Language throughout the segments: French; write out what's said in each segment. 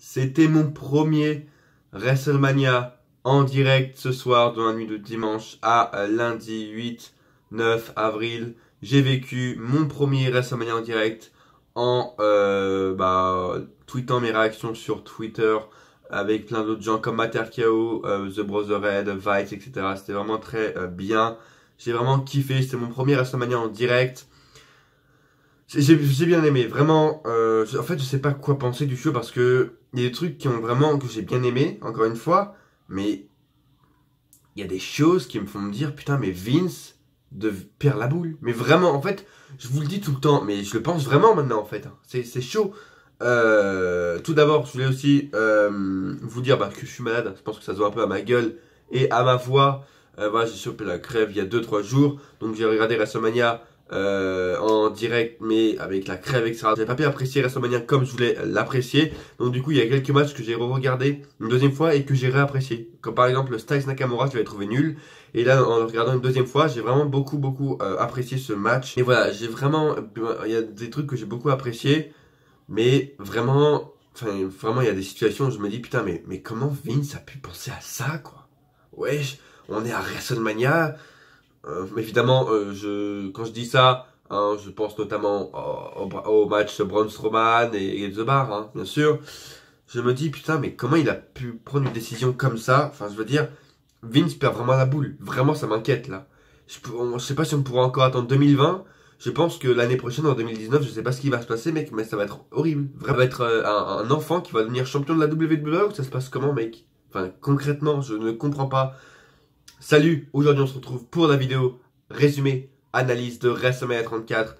C'était mon premier WrestleMania en direct ce soir dans la nuit de dimanche à lundi 8-9 avril. J'ai vécu mon premier WrestleMania en direct en tweetant mes réactions sur Twitter avec plein d'autres gens comme Materkao, The Brotherhead, Vice, etc. C'était vraiment très bien. J'ai vraiment kiffé, c'était mon premier WrestleMania en direct. J'ai bien aimé, vraiment. En fait, je sais pas quoi penser du show parce que il y a des trucs que j'ai bien aimé, encore une fois, mais il y a des choses qui me font me dire putain, mais Vince perd la boule. Mais vraiment, en fait, je vous le dis tout le temps, mais je le pense vraiment maintenant, en fait. C'est chaud. Tout d'abord, je voulais aussi vous dire que je suis malade. Je pense que ça se voit un peu à ma gueule et à ma voix. Voilà, j'ai chopé la crève il y a 2-3 jours, donc j'ai regardé WrestleMania en direct mais avec la crève etc. J'ai pas pu apprécier WrestleMania comme je voulais l'apprécier, donc du coup il y a quelques matchs que j'ai re-regardé une deuxième fois et que j'ai réapprécié, comme par exemple le Styles Nakamura, je l'avais trouvé nul, et là en le regardant une deuxième fois j'ai vraiment beaucoup apprécié ce match. Et voilà, j'ai vraiment, il y a des trucs que j'ai beaucoup apprécié, mais vraiment, vraiment il y a des situations où je me dis putain, mais comment Vince a pu penser à ça, quoi. Wesh, on est à WrestleMania. Évidemment, quand je dis ça, hein, je pense notamment au match Braun Strowman et The Bar, hein, bien sûr. Je me dis, putain, mais comment il a pu prendre une décision comme ça? Enfin, je veux dire, Vince perd vraiment la boule. Vraiment, ça m'inquiète, là. Je sais pas si on pourra encore attendre 2020. Je pense que l'année prochaine, en 2019, je sais pas ce qui va se passer, mec, mais ça va être horrible. Vraiment, ça va être un enfant qui va devenir champion de la WWE, ou ça se passe comment, mec? Enfin, concrètement, je ne comprends pas. Salut, aujourd'hui on se retrouve pour la vidéo résumé, analyse de WrestleMania 34.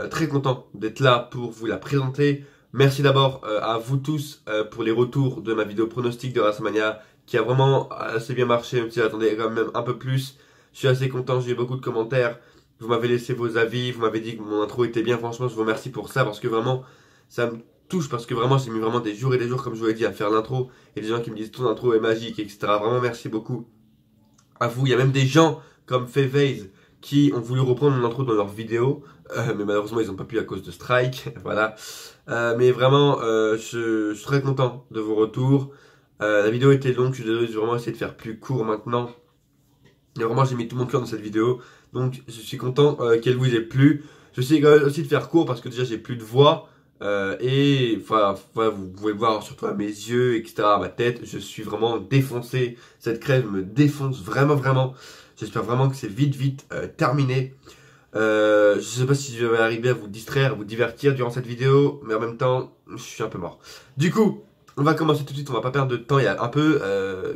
Très content d'être là pour vous la présenter. Merci d'abord à vous tous pour les retours de ma vidéo pronostic de WrestleMania qui a vraiment assez bien marché, même si j'attendais quand même un peu plus. Je suis assez content, j'ai eu beaucoup de commentaires. Vous m'avez laissé vos avis, vous m'avez dit que mon intro était bien. Franchement, je vous remercie pour ça parce que vraiment, ça me touche parce que vraiment, j'ai mis vraiment des jours et des jours, comme je vous l'ai dit, à faire l'intro. Et des gens qui me disent ton intro est magique, etc. Vraiment, merci beaucoup à vous. Il y a même des gens comme Fevez qui ont voulu reprendre mon intro dans leur vidéo, mais malheureusement ils n'ont pas pu à cause de strike. Voilà. Mais vraiment, je suis très content de vos retours. La vidéo était longue, je suis désolé, je vais vraiment essayer de faire plus court maintenant. Et vraiment, j'ai mis tout mon cœur dans cette vidéo, donc je suis content qu'elle vous ait plu. Je vais essayer aussi de faire court parce que déjà j'ai plus de voix. Et voilà, vous pouvez le voir surtout à mes yeux, etc., à ma tête, je suis vraiment défoncé. Cette crève me défonce vraiment. J'espère vraiment que c'est vite terminé. Je sais pas si je vais arriver à vous distraire, à vous divertir durant cette vidéo, mais en même temps, je suis un peu mort. Du coup, on va commencer tout de suite, on va pas perdre de temps. Il y a un peu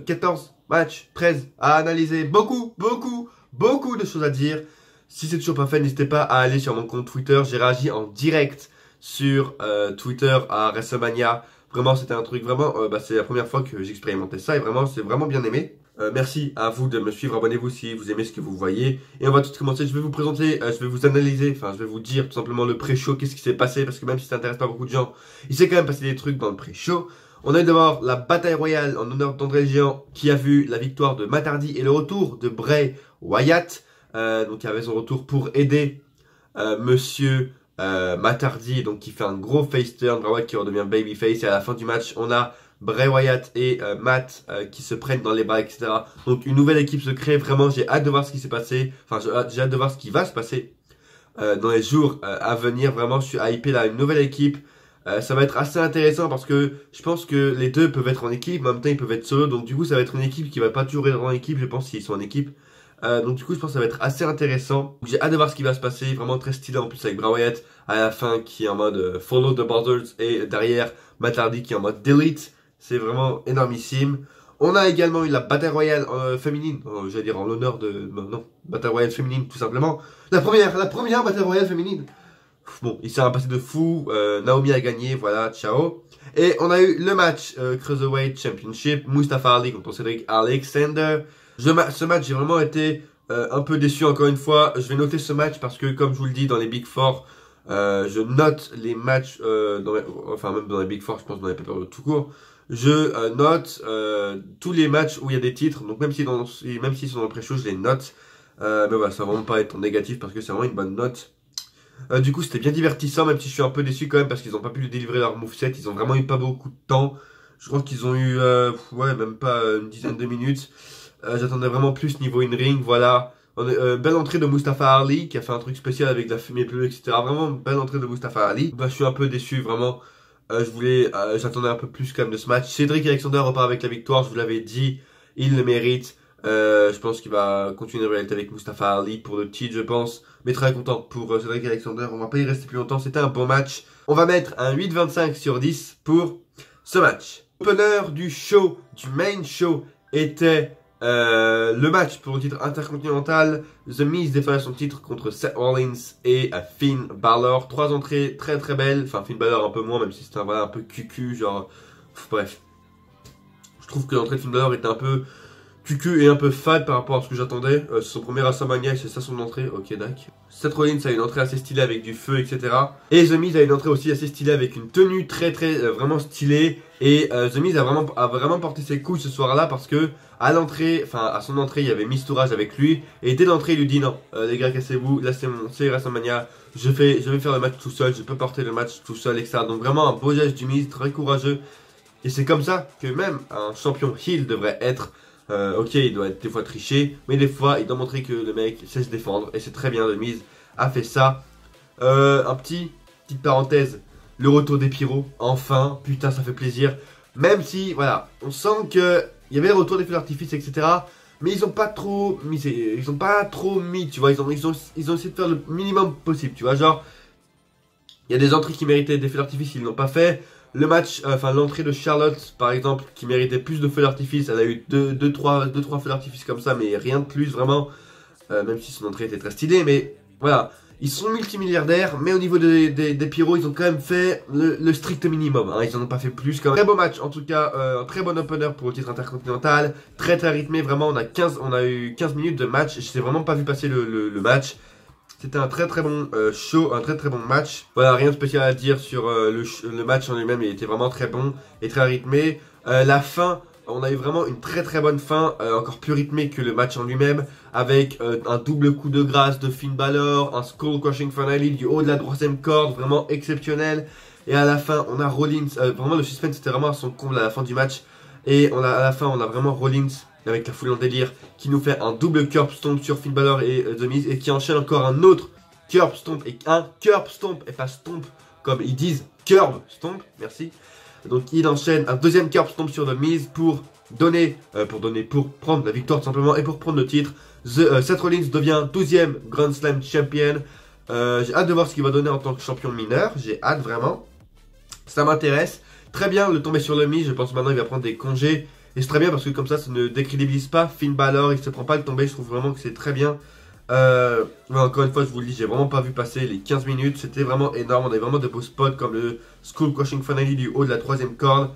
14 matchs, 13 à analyser, beaucoup de choses à dire. Si c'est toujours pas fait, n'hésitez pas à aller sur mon compte Twitter. J'ai réagi en direct sur Twitter à WrestleMania. Vraiment, c'était un truc vraiment, c'est la première fois que j'expérimentais ça et vraiment, c'est vraiment bien aimé. Merci à vous de me suivre, abonnez-vous si vous aimez ce que vous voyez. Et on va tout de suite commencer, je vais vous présenter, je vais vous analyser, je vais vous dire tout simplement le pré-show, qu'est-ce qui s'est passé, parce que même si ça intéresse pas beaucoup de gens, il s'est quand même passé des trucs dans le pré-show. On a eu d'abord la bataille royale en honneur d'André le Géant, qui a vu la victoire de Matt Hardy et le retour de Bray Wyatt. Donc il avait son retour pour aider monsieur Matt Hardy, donc qui fait un gros face turn, Bray Wyatt qui redevient babyface, et à la fin du match on a Bray Wyatt et Matt qui se prennent dans les bras, etc. Donc une nouvelle équipe se crée, vraiment j'ai hâte de voir ce qui s'est passé, j'ai hâte de voir ce qui va se passer dans les jours à venir. Vraiment je suis hypé là, une nouvelle équipe. Ça va être assez intéressant parce que je pense que les deux peuvent être en équipe, mais en même temps ils peuvent être solo, donc du coup ça va être une équipe qui va pas toujours être en équipe, je pense, s'ils sont en équipe. Donc du coup je pense que ça va être assez intéressant. J'ai hâte de voir ce qui va se passer, vraiment très stylé en plus avec Bray Wyatt à la fin qui est en mode follow the borders et derrière Matt Hardy qui est en mode delete. C'est vraiment énormissime. On a également eu la Battle Royale féminine, j'allais dire en l'honneur de... non, Battle Royale féminine tout simplement. La première Battle Royale féminine. Bon, il s'est un passé de fou, Naomi a gagné, voilà, ciao. Et on a eu le match Cruiserweight Championship, Mustafa Ali contre Cedric Alexander. Ce match, j'ai vraiment été un peu déçu encore une fois. Je vais noter ce match parce que, comme je vous le dis, dans les Big Four, je note les matchs, même dans les Big Four, je pense dans les papers tout court. Je note tous les matchs où il y a des titres, donc même s'ils sont dans le pré-show, je les note. Mais voilà, ça va vraiment pas être négatif parce que c'est vraiment une bonne note. Du coup, c'était bien divertissant, même si je suis un peu déçu quand même parce qu'ils n'ont pas pu délivrer leur moveset. Ils ont vraiment eu pas beaucoup de temps. Je crois qu'ils ont eu, ouais, même pas une dizaine de minutes. J'attendais vraiment plus niveau in-ring, voilà. Belle entrée de Mustafa Ali qui a fait un truc spécial avec de la fumée bleue, etc. Vraiment belle entrée de Mustafa Ali. Bah, je suis un peu déçu, vraiment. J'attendais un peu plus quand même de ce match. Cédric Alexander repart avec la victoire, je vous l'avais dit, il le mérite. Je pense qu'il va continuer de rivalité avec Mustafa Ali pour le titre, je pense. Mais très content pour Cédric Alexander. On va pas y rester plus longtemps. C'était un bon match. On va mettre un 8,25 sur 10 pour ce match. L'opener du show, du main show, était le match pour le titre intercontinental. The Miz défendait son titre contre Seth Rollins et Finn Balor. 3 entrées très très belles. Enfin, Finn Balor un peu moins, même si c'était un peu cucu, genre... Bref. Je trouve que l'entrée de Finn Balor était un peu cucu et un peu fade par rapport à ce que j'attendais. C'est son premier WrestleMania et c'est ça son entrée. Ok, d'accord. Seth Rollins a une entrée assez stylée avec du feu, etc. Et The Miz a une entrée aussi assez stylée avec une tenue très vraiment stylée. Et The Miz a vraiment porté ses couilles ce soir-là parce que à son entrée, il y avait Miz Tourage avec lui. Et dès l'entrée, il lui dit non, les gars, cassez-vous, là c'est WrestleMania. Je vais faire le match tout seul, je peux porter le match tout seul, etc. Donc vraiment un beau geste du Miz, très courageux. Et c'est comme ça que même un champion heel devrait être. Ok, il doit être des fois triché, mais des fois il doit montrer que le mec sait se défendre. Et c'est très bien, The Miz a fait ça. Petite parenthèse, le retour des pyros, enfin, putain ça fait plaisir. Même si, voilà, on sent que il y avait le retour des feux d'artifice, etc. Mais ils ont pas trop mis, tu vois, ils ont essayé de faire le minimum possible, tu vois, genre, il y a des entrées qui méritaient des feux d'artifice, ils l'ont pas fait. Le match, l'entrée de Charlotte, par exemple, qui méritait plus de feux d'artifice, elle a eu 2-3 feux d'artifice comme ça, mais rien de plus vraiment, même si son entrée était très stylée, mais voilà, ils sont multimilliardaires, mais au niveau des pyros, ils ont quand même fait le strict minimum, hein, ils en ont pas fait plus quand même. Très beau match, en tout cas, un très bon opener pour le titre intercontinental, très rythmé, vraiment, on a eu 15 minutes de match, je n'ai vraiment pas vu passer le match. C'était un très bon show, un très bon match. Voilà, rien de spécial à dire sur le match en lui-même, il était vraiment très bon et très rythmé. La fin, on a eu vraiment une très bonne fin, encore plus rythmée que le match en lui-même, avec un double coup de grâce de Finn Balor, un skull crushing finale du haut de la 3ème corde, vraiment exceptionnel. Et à la fin, on a Rollins, vraiment le suspense était vraiment à son comble à la fin du match. Et à la fin, on a vraiment Rollins avec la foule en délire, qui nous fait un double curb stomp sur Finn Balor et The Miz, et qui enchaîne encore un autre curb stomp, et un curb stomp, et pas stomp, comme ils disent, curb stomp, merci. Donc il enchaîne un deuxième curb stomp sur The Miz pour prendre la victoire tout simplement, et pour prendre le titre. Seth Rollins devient 12e Grand Slam Champion. J'ai hâte de voir ce qu'il va donner en tant que champion mineur, j'ai hâte vraiment, ça m'intéresse. Très bien le tomber sur The Miz, je pense maintenant il va prendre des congés. Et c'est très bien parce que comme ça ne décrédibilise pas Finn Balor, il se prend pas le tomber, je trouve vraiment que c'est très bien. Encore une fois, je vous le dis, j'ai vraiment pas vu passer les 15 minutes, c'était vraiment énorme, on avait vraiment de beaux spots comme le Skull Crushing Finale du haut de la 3ème corde.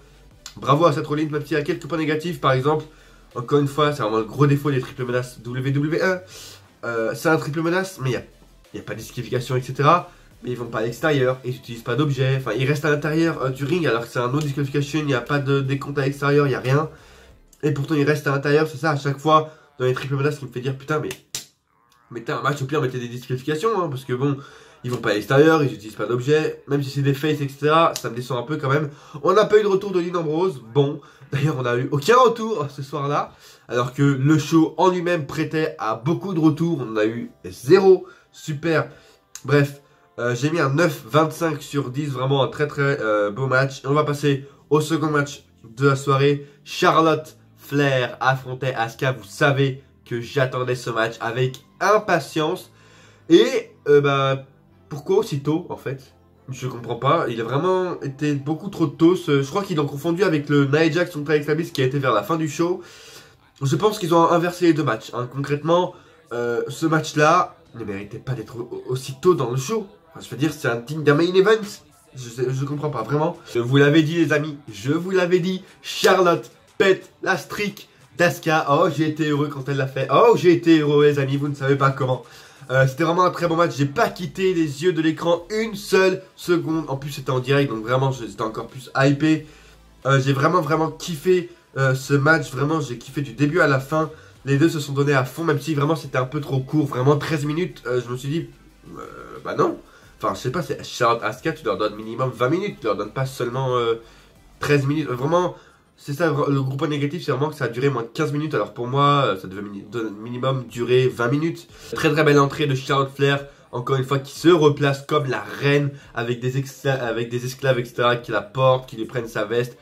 Bravo à Seth Rollins, même s'il y a quelques points négatifs, par exemple, encore une fois, c'est vraiment le gros défaut des triple menaces WWE. C'est un triple menace, mais il n'y a pas de disqualification, etc. Mais ils vont pas à l'extérieur, ils n'utilisent pas d'objets, enfin ils restent à l'intérieur du ring alors que c'est un no disqualification, il n'y a pas de décompte à l'extérieur, il n'y a rien. Et pourtant ils restent à l'intérieur, c'est ça à chaque fois dans les triple menaces qui me fait dire putain mais mettez un match au pire, mettez des disqualifications, hein, parce que bon, ils vont pas à l'extérieur, ils n'utilisent pas d'objets, même si c'est des faces, etc. Ça me descend un peu quand même. On n'a pas eu de retour de Dean Ambrose, bon, d'ailleurs on n'a eu aucun retour ce soir-là, alors que le show en lui-même prêtait à beaucoup de retours, on en a eu 0, super, bref. J'ai mis un 9,25 sur 10, vraiment un très beau match. Et on va passer au second match de la soirée. Charlotte Flair affrontait Asuka. Vous savez que j'attendais ce match avec impatience. Et pourquoi aussitôt en fait? Je comprends pas. Il a vraiment été beaucoup trop tôt. Je crois qu'ils l'ont confondu avec le Nia Jax contre Alexa Bliss qui a été vers la fin du show. Je pense qu'ils ont inversé les deux matchs. Hein. Concrètement, ce match-là ne méritait pas d'être aussi tôt dans le show. Je veux dire, c'est un digne d'un main event. Je comprends pas, vraiment. Je vous l'avais dit, les amis. Je vous l'avais dit. Charlotte pète la streak d'Asuka. Oh, j'ai été heureux quand elle l'a fait. Oh, j'ai été heureux, les amis. Vous ne savez pas comment. C'était vraiment un très bon match. J'ai pas quitté les yeux de l'écran une seule seconde. En plus, c'était en direct, donc vraiment, j'étais encore plus hypé. J'ai vraiment kiffé ce match. Vraiment, j'ai kiffé du début à la fin. Les deux se sont donnés à fond, même si vraiment c'était un peu trop court. Vraiment, 13 minutes. Je me suis dit, bah non. Enfin, je sais pas, c'est Charlotte Asuka, tu leur donnes minimum 20 minutes, tu leur donnes pas seulement 13 minutes. Vraiment, c'est ça, le gros point négatif, c'est vraiment que ça a duré moins de 15 minutes. Alors pour moi, ça devait minimum durer 20 minutes. Très très belle entrée de Charlotte Flair, encore une fois, qui se replace comme la reine avec des esclaves, etc., qui la portent, qui lui prennent sa veste.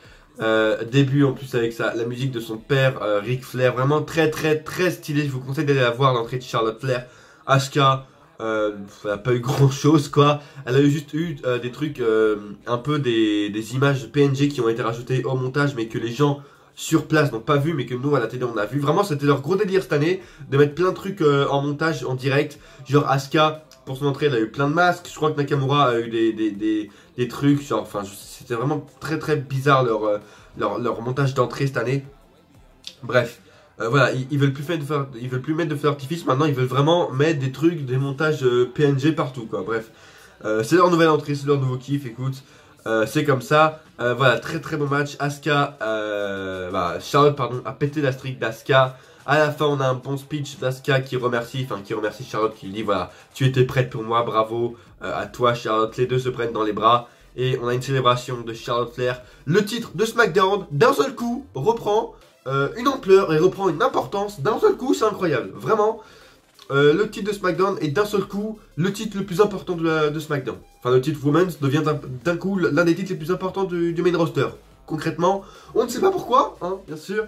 Début en plus avec la musique de son père, Ric Flair, vraiment très très très stylé. Je vous conseille d'aller la voir, l'entrée de Charlotte Flair. Asuka, elle n'a pas eu grand chose quoi. Elle a juste eu des trucs, un peu des images PNG qui ont été rajoutées au montage, mais que les gens sur place n'ont pas vu, mais que nous à la télé on a vu. Vraiment, c'était leur gros délire cette année de mettre plein de trucs en montage, en direct. Genre Asuka, pour son entrée, elle a eu plein de masques. Je crois que Nakamura a eu des trucs. Genre, enfin, c'était vraiment très très bizarre leur montage d'entrée cette année. Bref. Voilà, ils veulent plus mettre de feu d'artifice, maintenant ils veulent vraiment mettre des trucs, des montages PNG partout quoi, bref. C'est leur nouvelle entrée, c'est leur nouveau kiff, écoute, c'est comme ça. Voilà, très très bon match. Asuka, Charlotte pardon, a pété la streak d'Asuka. À la fin on a un bon speech d'Asuka qui remercie Charlotte, qui lui dit voilà, tu étais prête pour moi, bravo à toi Charlotte, les deux se prennent dans les bras. Et on a une célébration de Charlotte Flair. Le titre de SmackDown, d'un seul coup, reprend une ampleur et reprend une importance d'un seul coup, c'est incroyable, vraiment. Le titre de SmackDown est d'un seul coup le titre le plus important de SmackDown. Enfin, le titre Women's devient d'un coup l'un des titres les plus importants du main roster. Concrètement, on ne sait pas pourquoi, hein, bien sûr.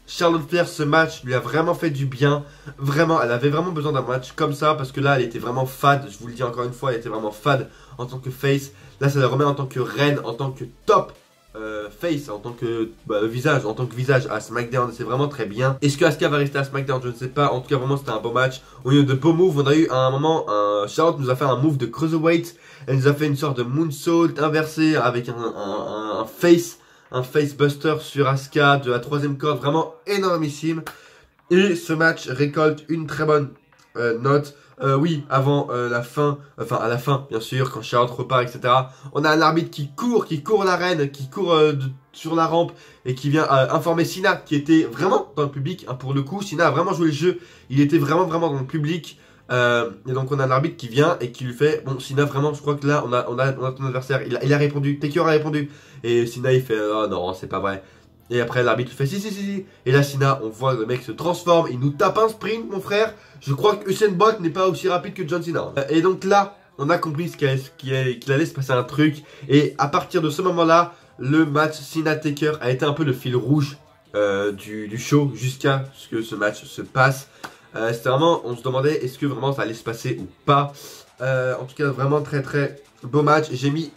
Charlotte Flair, ce match lui a vraiment fait du bien. Vraiment, elle avait vraiment besoin d'un match comme ça, parce que là, elle était vraiment fade. Je vous le dis encore une fois, elle était vraiment fade en tant que face. Là, ça la remet en tant que reine, en tant que top face, en tant que visage à SmackDown, c'est vraiment très bien. Est-ce que Asuka va rester à SmackDown? Je ne sais pas. En tout cas, vraiment, c'était un beau match. Au lieu de beaux moves, on a eu à un moment, Charlotte nous a fait un move de cruiserweight. Elle nous a fait une sorte de moonsault inversé avec un face buster sur Asuka de la 3ème corde, vraiment énormissime. Et ce match récolte une très bonne note. Oui, avant la fin, enfin à la fin bien sûr, quand Charlotte repart, etc. On a un arbitre qui court l'arène, qui court sur la rampe et qui vient informer Cena, qui était vraiment dans le public, hein, pour le coup. Cena a vraiment joué le jeu, il était vraiment dans le public. Et donc on a un arbitre qui vient et qui lui fait bon, Cena, vraiment je crois que là on a ton adversaire, il a répondu, Taker a répondu, et Cena il fait oh non c'est pas vrai. Et après l'arbitre fait si. Et là Cena, on voit le mec se transforme, il nous tape un sprint mon frère. Je crois que Usain Bolt n'est pas aussi rapide que John Cena. Et donc là on a compris qu'il allait se passer un truc. Et à partir de ce moment là, le match Cena Taker a été un peu le fil rouge du show jusqu'à ce que ce match se passe. C'était vraiment, on se demandait est-ce que vraiment ça allait se passer ou pas. En tout cas vraiment très beau match. J'ai mis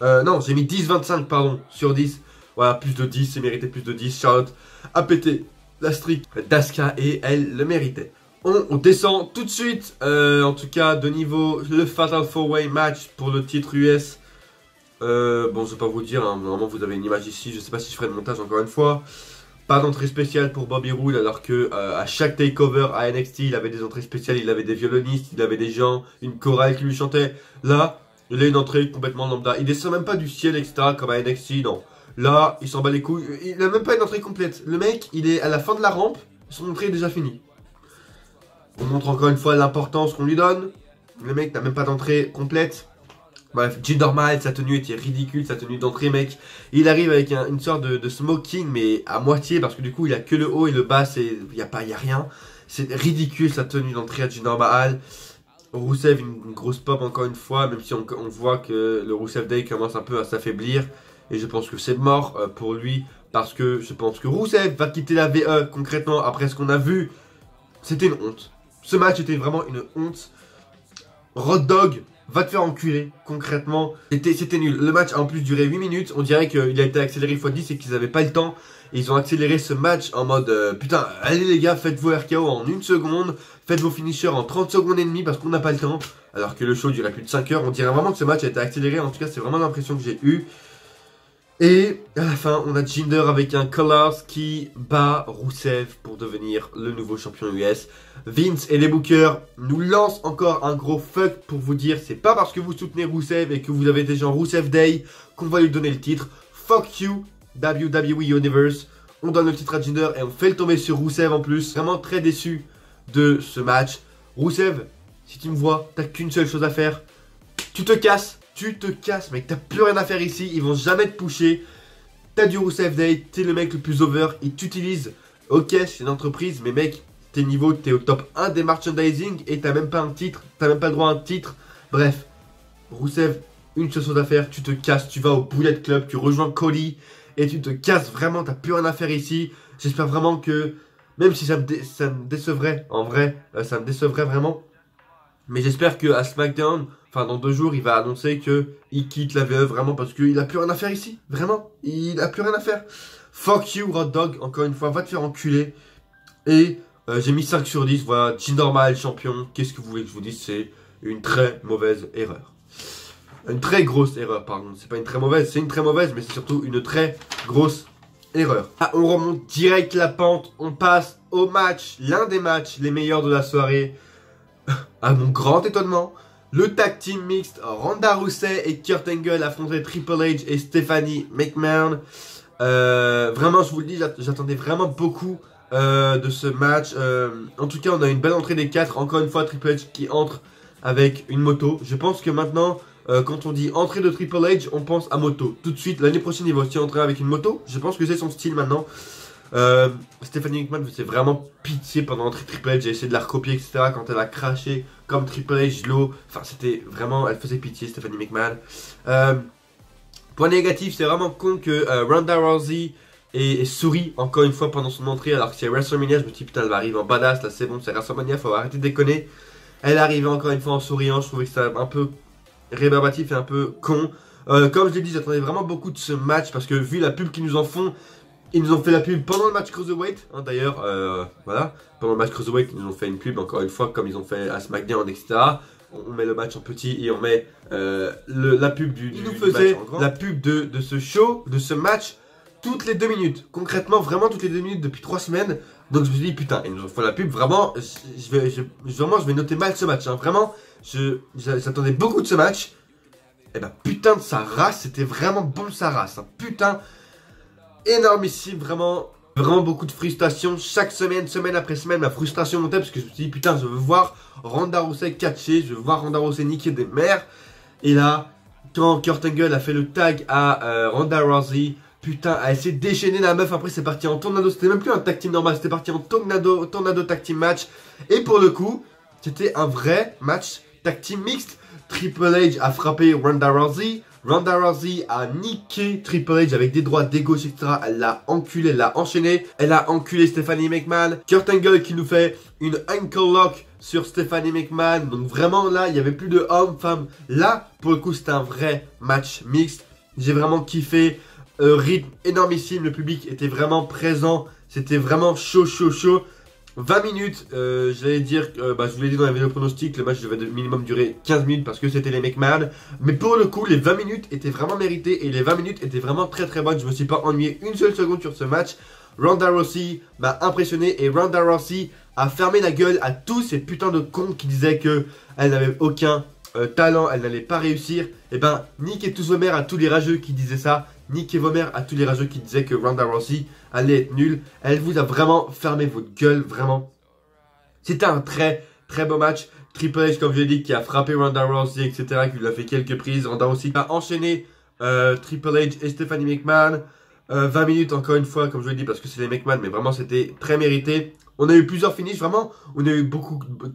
10-25 pardon sur 10. Voilà, plus de 10, c'est mérité plus de 10. Charlotte a pété la streak d'Asuka et elle le méritait. On descend tout de suite, en tout cas de niveau, le Fatal 4-Way match pour le titre US. Bon, je vais pas vous dire, hein, normalement vous avez une image ici, je sais pas si je ferai le montage encore une fois. Pas d'entrée spéciale pour Bobby Roode, alors que à chaque takeover à NXT, il avait des entrées spéciales, il avait des violonistes, il avait des gens, une chorale qui lui chantait. Là, il a une entrée complètement lambda. Il descend même pas du ciel, etc. comme à NXT, non. Là, il s'en bat les couilles. Il a même pas une entrée complète. Le mec, il est à la fin de la rampe. Son entrée est déjà finie. On montre encore une fois l'importance qu'on lui donne. Le mec n'a même pas d'entrée complète. Bref, Jinder Mahal, sa tenue était ridicule, sa tenue d'entrée, mec. Il arrive avec une sorte de smoking, mais à moitié, parce que du coup, il a que le haut et le bas, il y a rien. C'est ridicule, sa tenue d'entrée à Jinder Mahal. Rusev, une grosse pop encore une fois, même si on voit que le Rusev Day commence un peu à s'affaiblir. Et je pense que c'est mort pour lui, parce que je pense que Rusev va quitter la VE concrètement après ce qu'on a vu. C'était une honte. Ce match était vraiment une honte. Road Dogg, va te faire enculer, concrètement. C'était nul. Le match a en plus duré 8 minutes. On dirait qu'il a été accéléré x10 et qu'ils n'avaient pas le temps. Et ils ont accéléré ce match en mode putain, allez les gars, faites vos RKO en 1 seconde. Faites vos finishers en 30 secondes et demie parce qu'on n'a pas le temps. Alors que le show durait plus de 5 heures. On dirait vraiment que ce match a été accéléré. En tout cas, c'est vraiment l'impression que j'ai eue. Et à la fin, on a Jinder avec un Colors qui bat Rusev pour devenir le nouveau champion US. Vince et les bookers nous lancent encore un gros fuck pour vous dire c'est pas parce que vous soutenez Rusev et que vous avez des gens Rusev Day qu'on va lui donner le titre. Fuck you, WWE Universe. On donne le titre à Jinder et on fait le tomber sur Rusev en plus. Vraiment très déçu de ce match. Rusev, si tu me vois, t'as qu'une seule chose à faire. Tu te casses, mec, t'as plus rien à faire ici, ils vont jamais te pusher. T'as du Rusev Day, t'es le mec le plus over, ils t'utilisent. Ok, c'est une entreprise, mais mec, t'es au top 1 des merchandising et t'as même pas un titre, t'as même pas le droit à un titre. Bref, Rusev, une seule chose à faire, tu te casses, tu vas au Bullet Club, tu rejoins Cody et tu te casses vraiment, t'as plus rien à faire ici. J'espère vraiment que, même si ça me décevrait, en vrai, ça me décevrait vraiment. Mais j'espère qu'à SmackDown, enfin dans 2 jours, il va annoncer qu'il quitte la VE vraiment parce qu'il a plus rien à faire ici. Vraiment, il a plus rien à faire. Fuck you, Road Dogg, encore une fois, va te faire enculer. Et j'ai mis 5 sur 10, voilà, Jinder Mahal champion. Qu'est-ce que vous voulez que je vous dise? C'est une très mauvaise erreur. Une très grosse erreur, pardon. C'est pas une très mauvaise, c'est une très mauvaise, mais c'est surtout une très grosse erreur. Ah, on remonte direct la pente, on passe au match, l'un des matchs les meilleurs de la soirée. À mon grand étonnement, le tag team mixte Ronda Rousey et Kurt Angle affrontaient Triple H et Stephanie McMahon. Vraiment, je vous le dis, j'attendais vraiment beaucoup de ce match. En tout cas, on a une belle entrée des 4. Encore une fois, Triple H qui entre avec une moto. Je pense que maintenant, quand on dit entrée de Triple H, on pense à moto. Tout de suite, l'année prochaine, il va aussi entrer avec une moto. Je pense que c'est son style maintenant. Stephanie McMahon faisait vraiment pitié pendant l'entrée de Triple H. J'ai essayé de la recopier, etc. Quand elle a craché comme Triple H l'eau. Enfin, c'était vraiment, elle faisait pitié, Stephanie McMahon. Point négatif, c'est vraiment con que Ronda Rousey et sourit encore une fois pendant son entrée. Alors que c'est WrestleMania, je me dis putain, elle va arriver en badass. Là, c'est bon, c'est WrestleMania, faut arrêter de déconner. Elle arrivait encore une fois en souriant. Je trouvais que c'était un peu rébarbatif et un peu con. Comme je l'ai dit, j'attendais vraiment beaucoup de ce match parce que vu la pub qu'ils nous en font. Ils nous ont fait la pub pendant le match Cruiserweight, hein, d'ailleurs, voilà, pendant le match Cruiserweight, ils nous ont fait une pub, encore une fois, comme ils ont fait à SmackDown, etc. On met le match en petit et on met la pub du match en grand. La pub de ce show, de ce match, toutes les 2 minutes. Concrètement, vraiment toutes les 2 minutes depuis 3 semaines. Donc je me suis dit, putain, ils nous ont fait la pub, vraiment, je vais noter mal ce match, hein, vraiment, j'attendais beaucoup de ce match. Et bah putain de sa race, c'était vraiment bon sa race, hein, putain. Énormissime, vraiment beaucoup de frustration. Chaque semaine, semaine après semaine, la frustration montait parce que je me suis dit putain, je veux voir Ronda Rousey catcher, je veux voir Ronda Rousey niquer des mères. Et là, quand Kurt Angle a fait le tag à Ronda Rousey, putain, a essayé de déchaîner la meuf. Après, c'est parti en tornado. C'était même plus un tag team normal, c'était parti en tornado tag team match. Et pour le coup, c'était un vrai match tag team mixte. Triple H a frappé Ronda Rousey. Ronda Rousey a niqué Triple H avec des droites, des gauches, etc. Elle l'a enculé, elle l'a enchaîné. Elle a enculé Stephanie McMahon. Kurt Angle qui nous fait une ankle lock sur Stephanie McMahon. Donc vraiment là, il n'y avait plus de hommes, femmes. Là, pour le coup, c'était un vrai match mixte. J'ai vraiment kiffé. Rythme énormissime. Le public était vraiment présent. C'était vraiment chaud. 20 minutes, j'allais dire, je vous l'ai dit dans la vidéo pronostic, le match devait minimum durer 15 minutes parce que c'était les McMahon. Mais pour le coup, les 20 minutes étaient vraiment méritées et les 20 minutes étaient vraiment très bonnes. Je me suis pas ennuyé une seule seconde sur ce match. Ronda Rousey m'a impressionné et Ronda Rousey a fermé la gueule à tous ces putains de cons qui disaient que elle n'avait aucun talent, elle n'allait pas réussir. Et ben, niquez tous vos mères à tous les rageux qui disaient ça. Niquez vos mères à tous les rageux qui disaient que Ronda Rousey allait être nulle. Elle vous a vraiment fermé votre gueule, vraiment. C'était un très beau match. Triple H, comme je l'ai dit, qui a frappé Ronda Rousey, etc., qui lui a fait quelques prises. Ronda Rousey a enchaîné Triple H et Stephanie McMahon. 20 minutes encore une fois, comme je l'ai dit, parce que c'est les McMahon, mais vraiment c'était très mérité. On a eu plusieurs finishes, vraiment. On a eu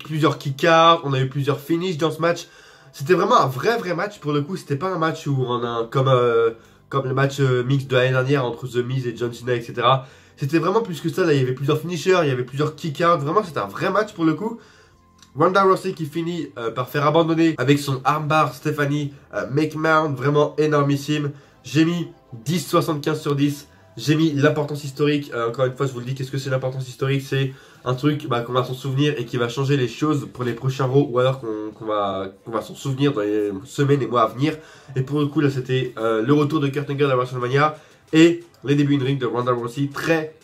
plusieurs kick-outs, on a eu plusieurs finishes dans ce match. C'était vraiment un vrai match. Pour le coup, c'était pas un match où on a comme le match mix de l'année dernière entre The Miz et John Cena, etc. C'était vraiment plus que ça. Là, il y avait plusieurs finishers, il y avait plusieurs kick-outs. Vraiment, c'était un vrai match pour le coup. Ronda Rousey qui finit par faire abandonner avec son armbar Stephanie McMahon. Vraiment énormissime. J'ai mis 10,75 sur 10. J'ai mis l'importance historique. Encore une fois, je vous le dis, qu'est-ce que c'est l'importance historique? C'est un truc qu'on va s'en souvenir et qui va changer les choses pour les prochains Raw, ou alors qu'on va s'en souvenir dans les semaines et mois à venir. Et pour le coup, là, c'était le retour de Kurt Angle à WrestleMania et les débuts in ring de Ronda Rousey. Très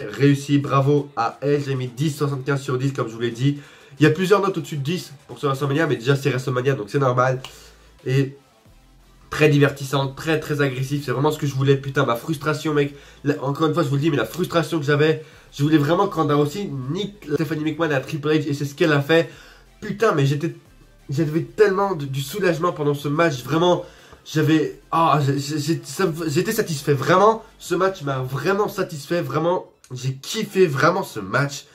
réussi. Bravo à elle. J'ai mis 10,75 sur 10, comme je vous l'ai dit. Il y a plusieurs notes au-dessus de 10 pour ce WrestleMania, mais déjà, c'est WrestleMania, donc c'est normal. Et très divertissant, très agressif, c'est vraiment ce que je voulais. Putain, ma frustration, mec, là, encore une fois je vous le dis, mais la frustration que j'avais, je voulais vraiment que Ronda Rousey nique Stephanie McMahon à Triple H, et c'est ce qu'elle a fait. Putain, mais j'avais tellement du soulagement pendant ce match. Vraiment, j'avais... j'étais satisfait. Vraiment, ce match m'a vraiment satisfait. Vraiment, j'ai kiffé vraiment ce match.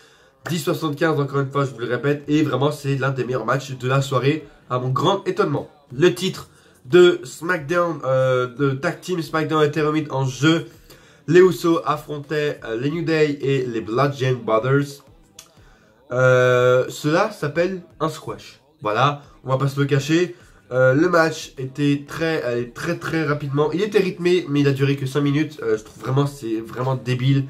10-75 encore une fois, je vous le répète. Et vraiment, c'est l'un des meilleurs matchs de la soirée, à mon grand étonnement. Le titre de SmackDown, de Tag Team SmackDown était remis en jeu. Les Usos affrontaient les New Day et les Bludgeon Brothers. Cela s'appelle un squash. Voilà, on va pas se le cacher. Le match était très rapidement. Il était rythmé, mais il a duré que 5 minutes. Je trouve vraiment, c'est vraiment débile.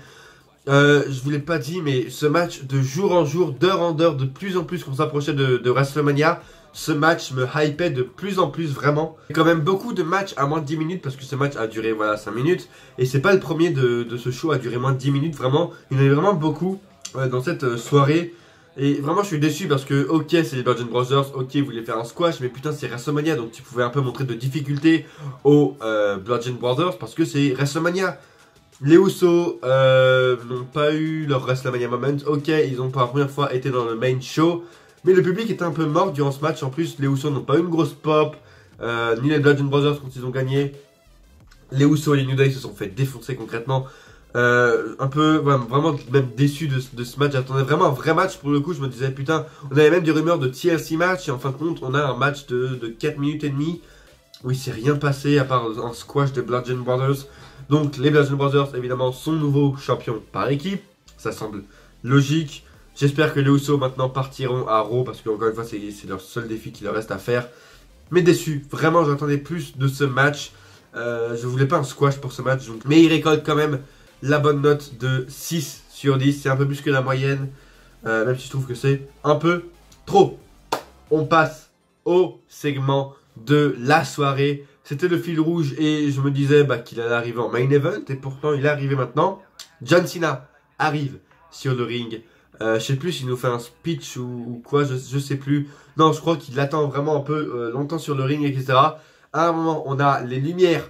Je vous l'ai pas dit, mais ce match de jour en jour, d'heure en heure, de plus en plus qu'on s'approchait de WrestleMania, ce match me hypait de plus en plus vraiment. Il y a quand même beaucoup de matchs à moins de 10 minutes parce que ce match a duré voilà 5 minutes. Et c'est pas le premier de ce show à durer moins de 10 minutes vraiment. Il y en avait vraiment beaucoup dans cette soirée. Et vraiment je suis déçu parce que ok c'est les Bludgeon Brothers, ok vous voulez faire un squash, mais putain c'est WrestleMania donc tu pouvais un peu montrer de difficulté aux Bludgeon Brothers parce que c'est WrestleMania. Les Usos n'ont pas eu leur WrestleMania moment. Ok, ils ont pour la première fois été dans le main show. Mais le public était un peu mort durant ce match. En plus, les Usos n'ont pas eu une grosse pop. Ni les Bludgeon Brothers quand ils ont gagné. Les Usos et les New Day se sont fait défoncer concrètement. Un peu, vraiment même déçu de ce match. J'attendais vraiment un vrai match pour le coup. Je me disais, putain, on avait même des rumeurs de TLC match. Et en fin de compte, on a un match de 4 minutes et demie. Où il s'est rien passé à part un squash des Bludgeon Brothers. Donc les Bludgeon Brothers évidemment sont nouveaux champions par équipe, ça semble logique. J'espère que les Usos maintenant partiront à Raw parce que encore une fois c'est leur seul défi qu'il leur reste à faire. Mais déçu, vraiment j'attendais plus de ce match. Je voulais pas un squash pour ce match, donc... mais il récolte quand même la bonne note de 6 sur 10, c'est un peu plus que la moyenne, même si je trouve que c'est un peu trop. On passe au segment de la soirée. C'était le fil rouge et je me disais qu'il allait arriver en main event et pourtant il est arrivé maintenant. John Cena arrive sur le ring. Je sais plus s'il nous fait un speech ou quoi, je sais plus. Non, je crois qu'il attend vraiment un peu longtemps sur le ring, etc. À un moment, on a les lumières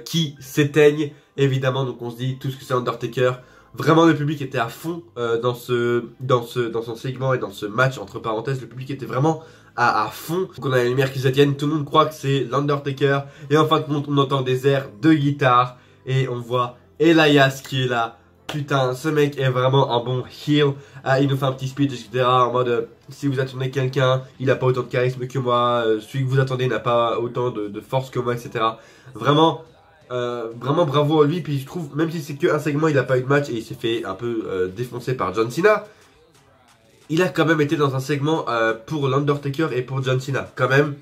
qui s'éteignent, évidemment. Donc on se dit tout ce que c'est Undertaker. Vraiment, le public était à fond dans son segment et dans ce match, entre parenthèses. Le public était vraiment à fond. Donc on a les lumières qui s'éteignent, tout le monde croit que c'est l'Undertaker. Et en fin de compte, on entend des airs de guitare. Et on voit Elias qui est là. Putain, ce mec est vraiment un bon heel. Il nous fait un petit speech, etc. En mode, si vous attendez quelqu'un, il a pas autant de charisme que moi. Celui que vous attendez n'a pas autant de force que moi, etc. Vraiment... vraiment bravo à lui, puis je trouve, même si c'est qu'un segment, il a pas eu de match et il s'est fait un peu défoncer par John Cena, il a quand même été dans un segment pour l'Undertaker et pour John Cena, quand même,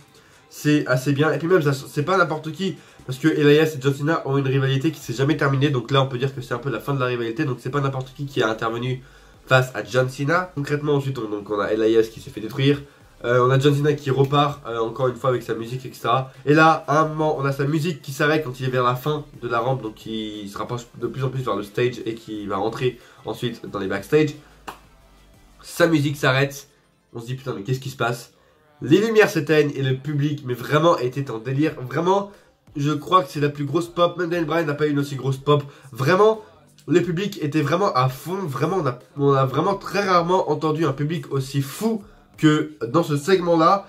c'est assez bien, et puis même, c'est pas n'importe qui, parce que Elias et John Cena ont une rivalité qui s'est jamais terminée, donc là on peut dire que c'est un peu la fin de la rivalité, donc c'est pas n'importe qui a intervenu face à John Cena. Concrètement ensuite on a Elias qui s'est fait détruire. On a John Cena qui repart encore une fois avec sa musique, etc. Et là, à un moment, on a sa musique qui s'arrête quand il est vers la fin de la rampe. Donc il se rapproche de plus en plus vers le stage et qui va rentrer ensuite dans les backstage. Sa musique s'arrête. On se dit putain mais qu'est-ce qui se passe? Les lumières s'éteignent et le public mais vraiment était en délire. Vraiment, je crois que c'est la plus grosse pop. Même Daniel Bryan n'a pas eu une aussi grosse pop. Vraiment, le public était vraiment à fond. Vraiment, on a vraiment très rarement entendu un public aussi fou que dans ce segment là.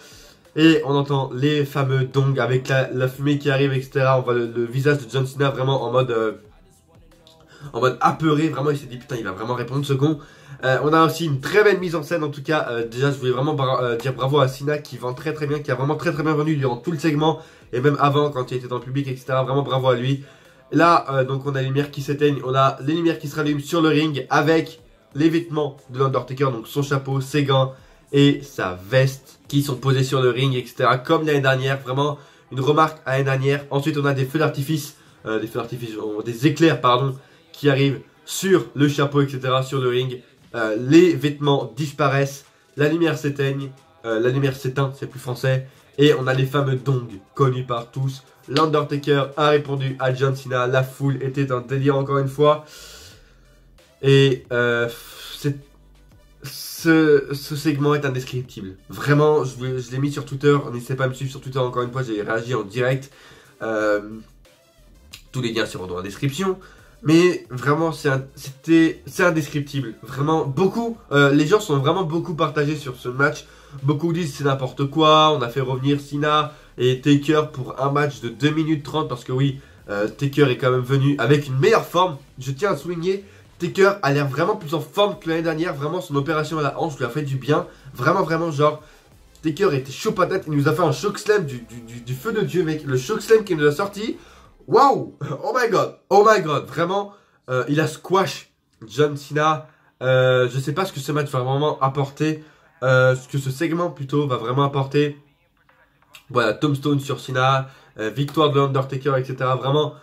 Et on entend les fameux dongs avec la fumée qui arrive, etc. On voit le visage de John Cena vraiment en mode apeuré. Vraiment il s'est dit putain il va vraiment répondre ce con. On a aussi une très belle mise en scène en tout cas. Déjà je voulais vraiment dire bravo à Cena qui vend très bien, qui a vraiment très bien vendu durant tout le segment. Et même avant quand il était dans le public, etc. Vraiment bravo à lui. Là donc on a les lumières qui s'éteignent. On a les lumières qui se rallument sur le ring avec les vêtements de l'Undertaker. Donc son chapeau, ses gants et sa veste qui sont posés sur le ring, etc. Comme l'année dernière, vraiment une remarque à l'année dernière. Ensuite on a des feux d'artifice, des éclairs pardon, qui arrivent sur le chapeau, etc. sur le ring. Les vêtements disparaissent, la lumière s'éteigne, la lumière s'éteint, c'est plus français. Et on a les fameux dongs connus par tous. L'Undertaker a répondu à John Cena, la foule était un délire encore une fois. Et ce segment est indescriptible. Vraiment, je l'ai mis sur Twitter. N'hésitez pas à me suivre sur Twitter encore une fois. J'ai réagi en direct. Tous les liens seront dans la description. Mais vraiment, c'est indescriptible. Vraiment, beaucoup. Les gens sont vraiment beaucoup partagés sur ce match. Beaucoup disent c'est n'importe quoi, on a fait revenir Cena et Taker pour un match de 2 minutes 30 parce que oui, Taker est quand même venu avec une meilleure forme. Je tiens à souligner, Taker a l'air vraiment plus en forme que l'année dernière. Vraiment, son opération à la hanche lui a fait du bien. Vraiment, genre, Taker était chaud patate. Il nous a fait un choc slam du feu de Dieu, mec. Le choc slam qu'il nous a sorti. Waouh! Oh my god, vraiment, il a squash John Cena. Je sais pas ce que ce match va vraiment apporter. Ce que ce segment plutôt va vraiment apporter. Voilà, tombstone sur Cena, victoire de l'Undertaker, etc. Vraiment,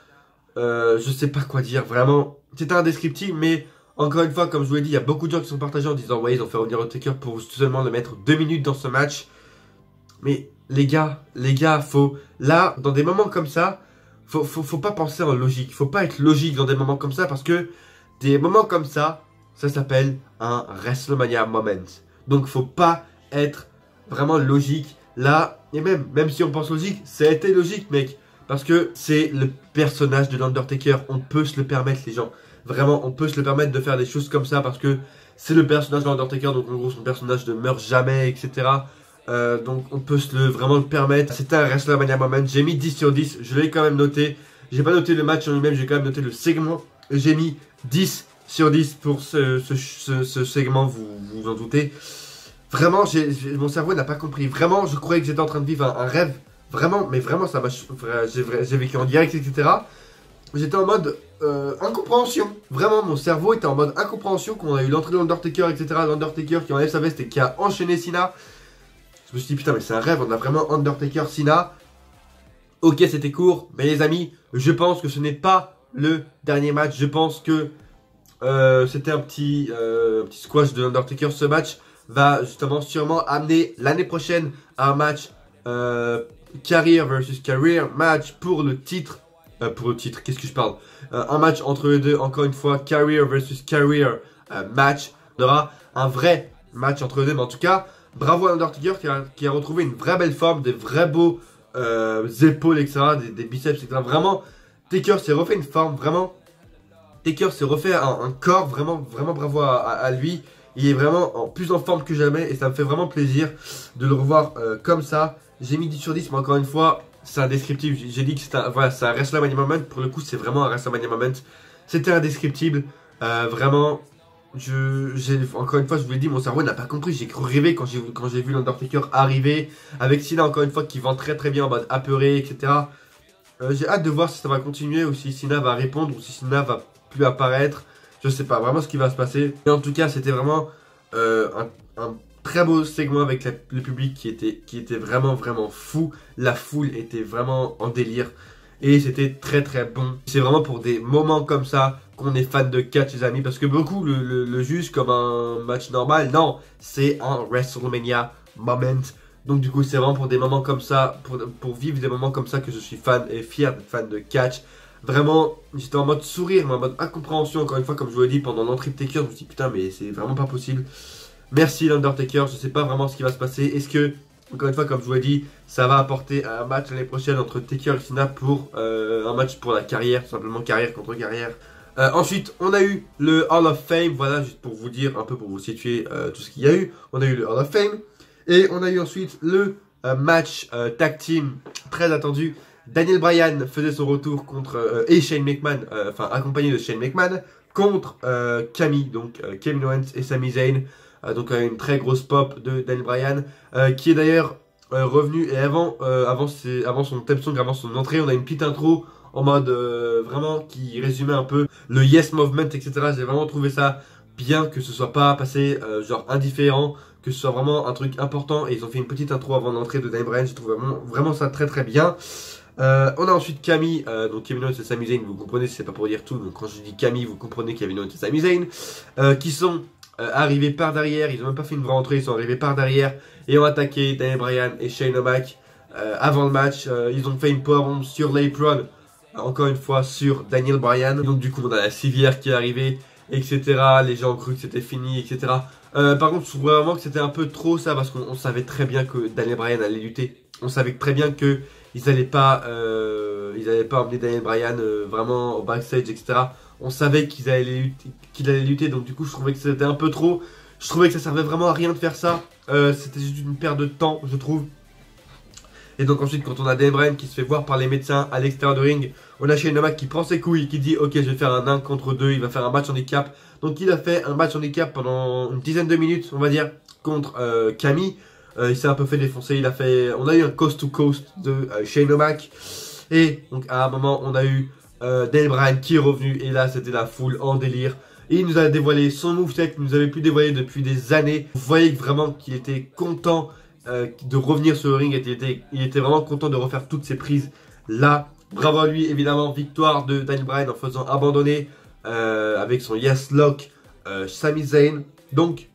je sais pas quoi dire. Vraiment, c'était indescriptible, mais encore une fois, comme je vous l'ai dit, il y a beaucoup de gens qui sont partagés en disant ouais, ils ont fait revenir Undertaker pour seulement le mettre 2 minutes dans ce match. Mais les gars, faut là, dans des moments comme ça, faut pas penser en logique. Faut pas être logique dans des moments comme ça parce que des moments comme ça s'appelle un WrestleMania moment. Donc faut pas être vraiment logique là. Et même si on pense logique, ça a été logique, mec. Parce que c'est le personnage de l'Undertaker. On peut se le permettre, les gens. Vraiment, on peut se le permettre de faire des choses comme ça parce que c'est le personnage de l'Undertaker. Donc en gros, son personnage ne meurt jamais, etc. Donc on peut vraiment le permettre. C'était un WrestleMania moment. J'ai mis 10 sur 10. Je l'ai quand même noté. J'ai pas noté le match en lui-même. J'ai quand même noté le segment. J'ai mis 10 sur 10 pour ce segment. Vous vous en doutez. Vraiment, mon cerveau n'a pas compris. Vraiment, je croyais que j'étais en train de vivre un rêve. Vraiment, mais vraiment, ça m'a. J'ai vécu en direct, etc. J'étais en mode incompréhension. Vraiment, mon cerveau était en mode incompréhension quand on a eu l'entrée de l'Undertaker, etc. L'Undertaker qui enlève sa veste et qui a enchaîné Cena. Je me suis dit, putain, mais c'est un rêve. On a vraiment Undertaker, Cena. Ok, c'était court. Mais les amis, je pense que ce n'est pas le dernier match. Je pense que c'était un petit squash de l'Undertaker. Ce match va justement sûrement amener l'année prochaine un match Career versus Career match pour le titre. Qu'est-ce que je parle un match entre les deux, encore une fois, Career versus Career match. On aura un vrai match entre les deux, mais en tout cas, bravo à Undertaker qui a retrouvé une vraie belle forme, des vrais beaux épaules, etc., des biceps, etc. Vraiment, Taker s'est refait une forme, vraiment. Taker s'est refait un corps, vraiment bravo à lui. Il est vraiment plus en forme que jamais et ça me fait vraiment plaisir de le revoir comme ça. J'ai mis 10 sur 10, mais encore une fois, c'est indescriptible. J'ai dit que c'était un WrestleMania moment. Pour le coup, c'est vraiment un WrestleMania moment. C'était indescriptible. Vraiment, encore une fois, je vous l'ai dit, mon cerveau n'a pas compris. J'ai cru rêver quand j'ai vu l'Undertaker arriver. Avec Cena, encore une fois, qui vend très bien en mode apeuré, etc. J'ai hâte de voir si ça va continuer ou si Cena va répondre ou si Cena va plus apparaître. Je sais pas vraiment ce qui va se passer. Mais en tout cas, c'était vraiment un très beau segment avec le public qui était vraiment fou. La foule était vraiment en délire. Et c'était très bon. C'est vraiment pour des moments comme ça qu'on est fan de catch, les amis. Parce que beaucoup le jugent comme un match normal. Non, c'est un WrestleMania moment. Donc du coup, c'est vraiment pour des moments comme ça, pour vivre des moments comme ça que je suis fan et fier d'être fan de catch. Vraiment, j'étais en mode sourire, mais en mode incompréhension. Encore une fois, comme je vous l'ai dit, pendant l'entrée de Taker, je me suis dit putain, mais c'est vraiment pas possible. Merci l'Undertaker, je sais pas vraiment ce qui va se passer. Est-ce que, encore une fois, comme je vous l'ai dit, ça va apporter un match l'année prochaine entre Taker et Cena pour un match pour la carrière, tout simplement carrière contre carrière. Ensuite, on a eu le Hall of Fame, voilà, juste pour vous dire, un peu pour vous situer tout ce qu'il y a eu. On a eu le Hall of Fame, et on a eu ensuite le match tag team très attendu. Daniel Bryan faisait son retour contre et Shane McMahon, enfin accompagné de Shane McMahon, contre Camille, donc Kevin Owens et Sami Zayn. Donc une très grosse pop de Daniel Bryan, qui est d'ailleurs revenu. Et avant son theme song, avant son entrée, on a une petite intro en mode vraiment qui résumait un peu le Yes Movement, etc. J'ai vraiment trouvé ça bien que ce soit pas passé genre indifférent, que ce soit vraiment un truc important. Et ils ont fait une petite intro avant l'entrée de Daniel Bryan. J'ai trouvé vraiment ça très bien. On a ensuite Camille, donc Kevin Owens et Sami Zayn, vous comprenez, c'est pas pour dire tout, donc quand je dis Camille, vous comprenez Kevin Owens et Sami Zayn, qui sont arrivés par derrière. Ils ont même pas fait une vraie entrée, ils sont arrivés par derrière et ont attaqué Daniel Bryan et Shane O'Mac avant le match. Ils ont fait une powerbomb sur l'apron, encore une fois sur Daniel Bryan. Donc du coup on a la civière qui est arrivée, etc. Les gens ont cru que c'était fini, etc. Par contre je trouve vraiment que c'était un peu trop ça, parce qu'on savait très bien que Daniel Bryan allait lutter. On savait très bien que ils n'allaient pas emmener Daniel Bryan vraiment au backstage, etc. On savait qu'il allait lutter, donc du coup je trouvais que c'était un peu trop. Je trouvais que ça servait vraiment à rien de faire ça. C'était juste une perte de temps, je trouve. Et donc ensuite, quand on a Daniel Bryan qui se fait voir par les médecins à l'extérieur du ring, on a Shane McMahon qui prend ses couilles, qui dit ok, je vais faire un 1 contre 2, il va faire un match handicap. Donc il a fait un match handicap pendant une dizaine de minutes, on va dire, contre Camille. Il s'est un peu fait défoncer, on a eu un coast to coast de Shane McMahon. Et donc à un moment, on a eu Daniel Bryan qui est revenu, et là c'était la foule en délire. Et il nous a dévoilé son moveset qu'il nous avait plus dévoilé depuis des années. Vous voyez vraiment qu'il était content de revenir sur le ring, il était vraiment content de refaire toutes ces prises là. Bravo à lui, évidemment. Victoire de Daniel Bryan en faisant abandonner avec son Yes Lock Sami Zayn. Donc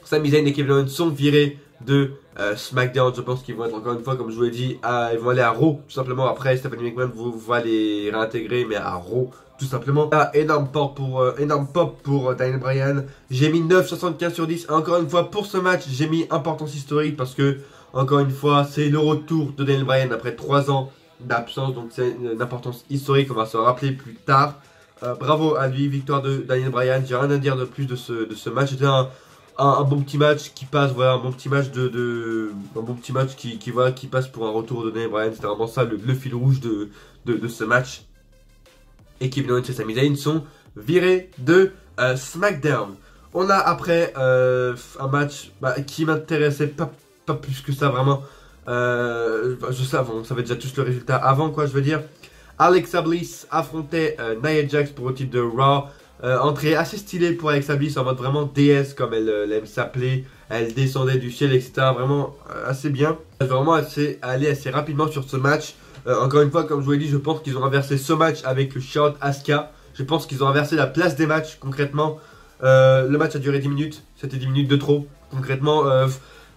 Sami Zayn et Kevin Owens sont virés de SmackDown. Je pense qu'ils vont être encore une fois, comme je vous l'ai dit, ils vont aller à Raw tout simplement. Après Stephanie McMahon va les réintégrer, mais à Raw tout simplement. Énorme pop pour Daniel Bryan. J'ai mis 9,75 sur 10. Encore une fois, pour ce match, j'ai mis importance historique parce que, encore une fois, c'est le retour de Daniel Bryan après 3 ans d'absence. Donc c'est une importance historique, on va se rappeler plus tard. Bravo à lui, victoire de Daniel Bryan. J'ai rien à dire de plus de ce match. C'était un bon petit match qui passe, voilà, un bon petit match un bon petit match qui passe pour un retour de Daniel Bryan. C'était vraiment ça le fil rouge de ce match. Et Kevin Owens et Sami Zayn sont virés de SmackDown. On a après un match qui m'intéressait pas plus que ça vraiment. Je sais, on savait déjà tous le résultat avant, quoi, je veux dire. Alexa Bliss affrontait Nia Jax pour le titre de Raw. Entrée assez stylée pour Alexa Bliss en mode vraiment déesse comme elle aime s'appeler. Elle descendait du ciel, etc. Vraiment assez bien. Elle va vraiment aller assez rapidement sur ce match. Encore une fois, comme je vous l'ai dit, je pense qu'ils ont inversé ce match avec le Charlotte Asuka. Je pense qu'ils ont inversé la place des matchs concrètement. Le match a duré 10 minutes. C'était 10 minutes de trop. Concrètement,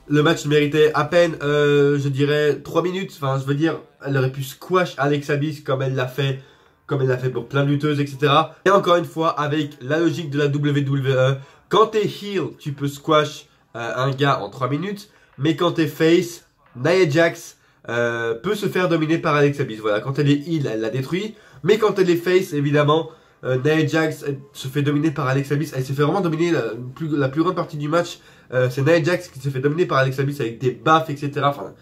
le match méritait à peine, je dirais, 3 minutes. Enfin, je veux dire, elle aurait pu squash Alexa Bliss comme elle l'a fait. Comme elle l'a fait pour plein de lutteuses, etc. Et encore une fois, avec la logique de la WWE, quand t'es heel, tu peux squash un gars en 3 minutes. Mais quand t'es face, Nia Jax peut se faire dominer par Alexa Bliss. Voilà, quand elle est heel, elle la détruit. Mais quand elle est face, évidemment, Nia Jax se fait dominer par Alexa Bliss. Elle s'est fait vraiment dominer la plus grande partie du match. C'est Nia Jax qui s'est fait dominer par Alexa Bliss avec des baffes, etc. Enfin,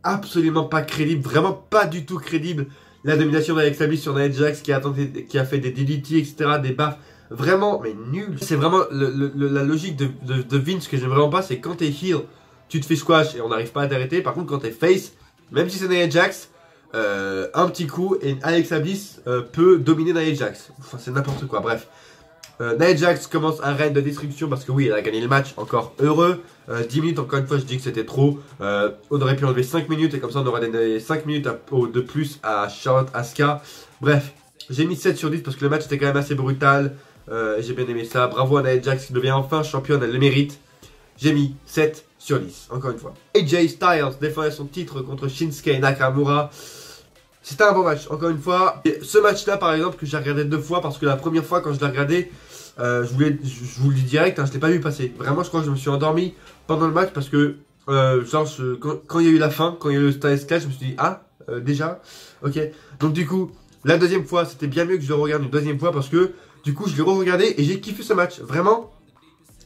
absolument pas crédible, vraiment pas du tout crédible. La domination d'Alexa Bliss sur Nia Jax qui a fait des DDT, etc. Des baffes. Vraiment, mais nul. C'est vraiment la logique de Vince que j'aime vraiment pas. C'est quand t'es heel, tu te fais squash et on n'arrive pas à t'arrêter. Par contre, quand t'es face, même si c'est Nia Jax, un petit coup et Alexa Bliss peut dominer Nia Jax. Enfin, c'est n'importe quoi, bref. Nia Jax commence un règne de destruction parce que oui, elle a gagné le match, encore heureux. 10 minutes, encore une fois, je dis que c'était trop. On aurait pu enlever 5 minutes et comme ça on aurait donné 5 minutes de plus à Charlotte Asuka. Bref, j'ai mis 7 sur 10 parce que le match était quand même assez brutal. J'ai bien aimé ça. Bravo à Nia Jax qui devient enfin championne, elle le mérite. J'ai mis 7 sur 10, encore une fois. AJ Styles défendait son titre contre Shinsuke Nakamura. C'était un bon match, encore une fois. Et ce match-là, par exemple, que j'ai regardé 2 fois parce que la première fois, quand je l'ai regardé, je vous le dis direct, hein, je l'ai pas vu passer. Vraiment, je crois que je me suis endormi pendant le match parce que, quand il y a eu la fin, quand il y a eu le Styles Clash, je me suis dit, ah, déjà, ok. Donc du coup, la deuxième fois, c'était bien mieux que je le regarde une deuxième fois parce que, du coup, je l'ai re-regardé et j'ai kiffé ce match. Vraiment,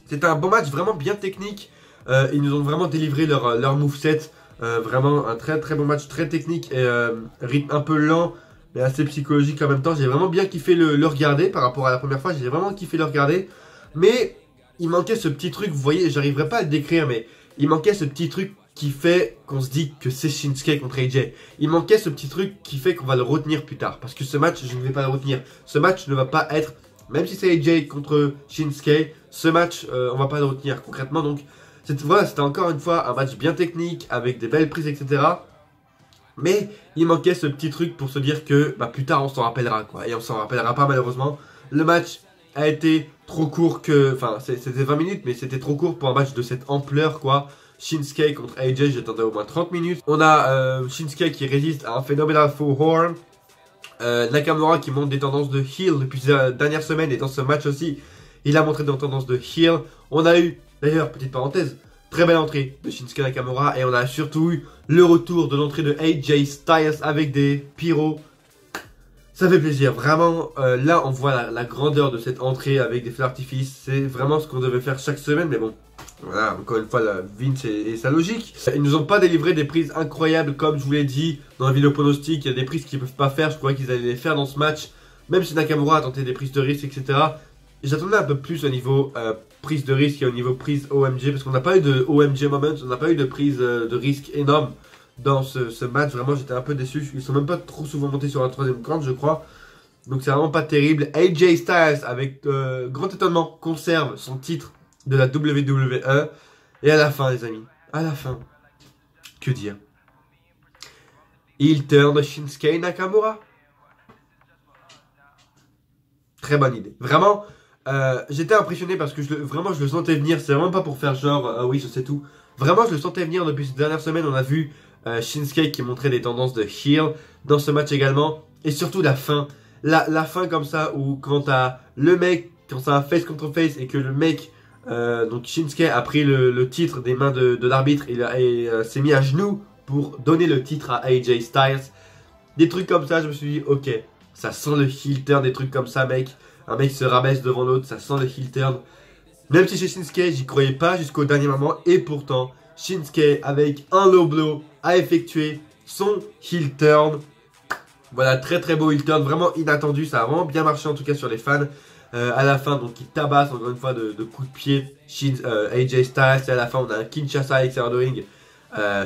c'était un bon match, vraiment bien technique. Ils nous ont vraiment délivré leur moveset. Vraiment un très très bon match, très technique et rythme un peu lent mais assez psychologique en même temps. J'ai vraiment bien kiffé le regarder par rapport à la première fois. J'ai vraiment kiffé le regarder. Mais il manquait ce petit truc, vous voyez, j'arriverai pas à le décrire, mais il manquait ce petit truc qui fait qu'on se dit que c'est Shinsuke contre AJ. Il manquait ce petit truc qui fait qu'on va le retenir plus tard. Parce que ce match, je ne vais pas le retenir. Ce match ne va pas être, même si c'est AJ contre Shinsuke, ce match, on va pas le retenir concrètement. Donc, voilà, c'était encore une fois un match bien technique, avec des belles prises, etc. Mais il manquait ce petit truc pour se dire que plus tard on s'en rappellera, quoi. Et on s'en rappellera pas malheureusement. Le match a été trop court que... Enfin, c'était 20 minutes, mais c'était trop court pour un match de cette ampleur, quoi. Shinsuke contre AJ, j'attendais au moins 30 minutes. On a Shinsuke qui résiste à un phénoménal Forearm. Nakamura qui montre des tendances de heel depuis la dernière semaine et dans ce match aussi, il a montré des tendances de heel. On a eu, d'ailleurs, petite parenthèse, très belle entrée de Shinsuke Nakamura et on a surtout eu le retour de l'entrée de AJ Styles avec des pyros. Ça fait plaisir, vraiment, là on voit la grandeur de cette entrée avec des feux d'artifice, c'est vraiment ce qu'on devait faire chaque semaine, mais bon, voilà, encore une fois, Vince et sa logique. Ils nous ont pas délivré des prises incroyables, comme je vous l'ai dit dans la vidéo pronostic, il y a des prises qu'ils peuvent pas faire, je croyais qu'ils allaient les faire dans ce match, même si Nakamura a tenté des prises de risque, etc. J'attendais un peu plus au niveau prise de risque et au niveau prise OMG, parce qu'on n'a pas eu de OMG moment, on n'a pas eu de prise de risque énorme dans ce match. Vraiment, j'étais un peu déçu. Ils sont même pas trop souvent montés sur la troisième corde, je crois. Donc c'est vraiment pas terrible. AJ Styles, avec grand étonnement, conserve son titre de la WWE. Et à la fin, les amis, à la fin, que dire? Il turn Shinsuke Nakamura. Très bonne idée. Vraiment, j'étais impressionné parce que vraiment je le sentais venir. C'est vraiment pas pour faire genre, oui, je sais tout. Vraiment, je le sentais venir depuis ces dernières semaines. On a vu Shinsuke qui montrait des tendances de heel dans ce match également. Et surtout la fin. La fin comme ça où quand t'as le mec, quand ça a face contre face et que le mec, donc Shinsuke a pris le titre des mains de l'arbitre et s'est mis à genoux pour donner le titre à AJ Styles. Des trucs comme ça, je me suis dit, ok, ça sent le heel turn, des trucs comme ça, mec. Un mec se rabaisse devant l'autre, ça sent le heel turn. Même si chez Shinsuke, j'y croyais pas jusqu'au dernier moment. Et pourtant, Shinsuke, avec un low blow, a effectué son heel turn. Voilà, très très beau heel turn, vraiment inattendu. Ça a vraiment bien marché en tout cas sur les fans. À la fin, donc il tabasse encore une fois de coups de pied AJ Styles. Et à la fin, on a un Kinshasa à l'extérieur de ring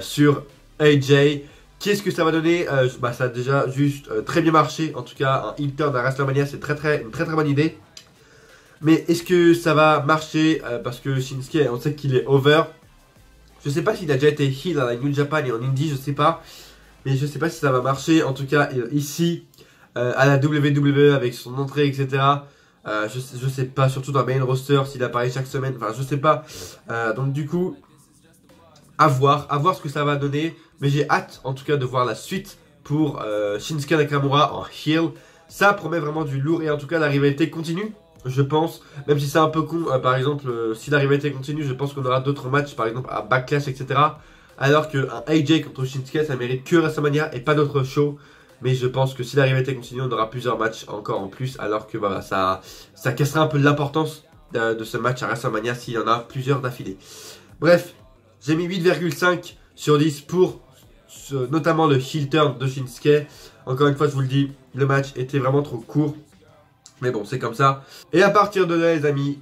sur AJ. Qu'est-ce que ça va donner? Ça a déjà juste très bien marché. En tout cas, un heel turn à WrestleMania, c'est une très très bonne idée. Mais est-ce que ça va marcher? Parce que Shinsuke, on sait qu'il est over. Je sais pas s'il a déjà été heel à la New Japan et en Indie, je sais pas. Mais je sais pas si ça va marcher. En tout cas, ici, à la WWE avec son entrée, etc. Je sais pas, surtout dans le main roster, s'il apparaît chaque semaine. Enfin, je sais pas. Donc du coup, à voir ce que ça va donner. Mais j'ai hâte, en tout cas, de voir la suite pour Shinsuke Nakamura en heel. Ça promet vraiment du lourd et en tout cas, la rivalité continue. Je pense, même si c'est un peu con, par exemple, si la rivalité continue, je pense qu'on aura d'autres matchs, par exemple à Backlash, etc. Alors qu'un AJ contre Shinsuke, ça mérite que WrestleMania et pas d'autres shows. Mais je pense que si la rivalité continue, on aura plusieurs matchs encore en plus. Alors que voilà, ça casserait un peu l'importance de ce match à WrestleMania s'il y en a plusieurs d'affilée. Bref, j'ai mis 8,5 sur 10 pour notamment le heel turn de Shinsuke. Encore une fois, je vous le dis, le match était vraiment trop court. Mais bon, c'est comme ça. Et à partir de là, les amis,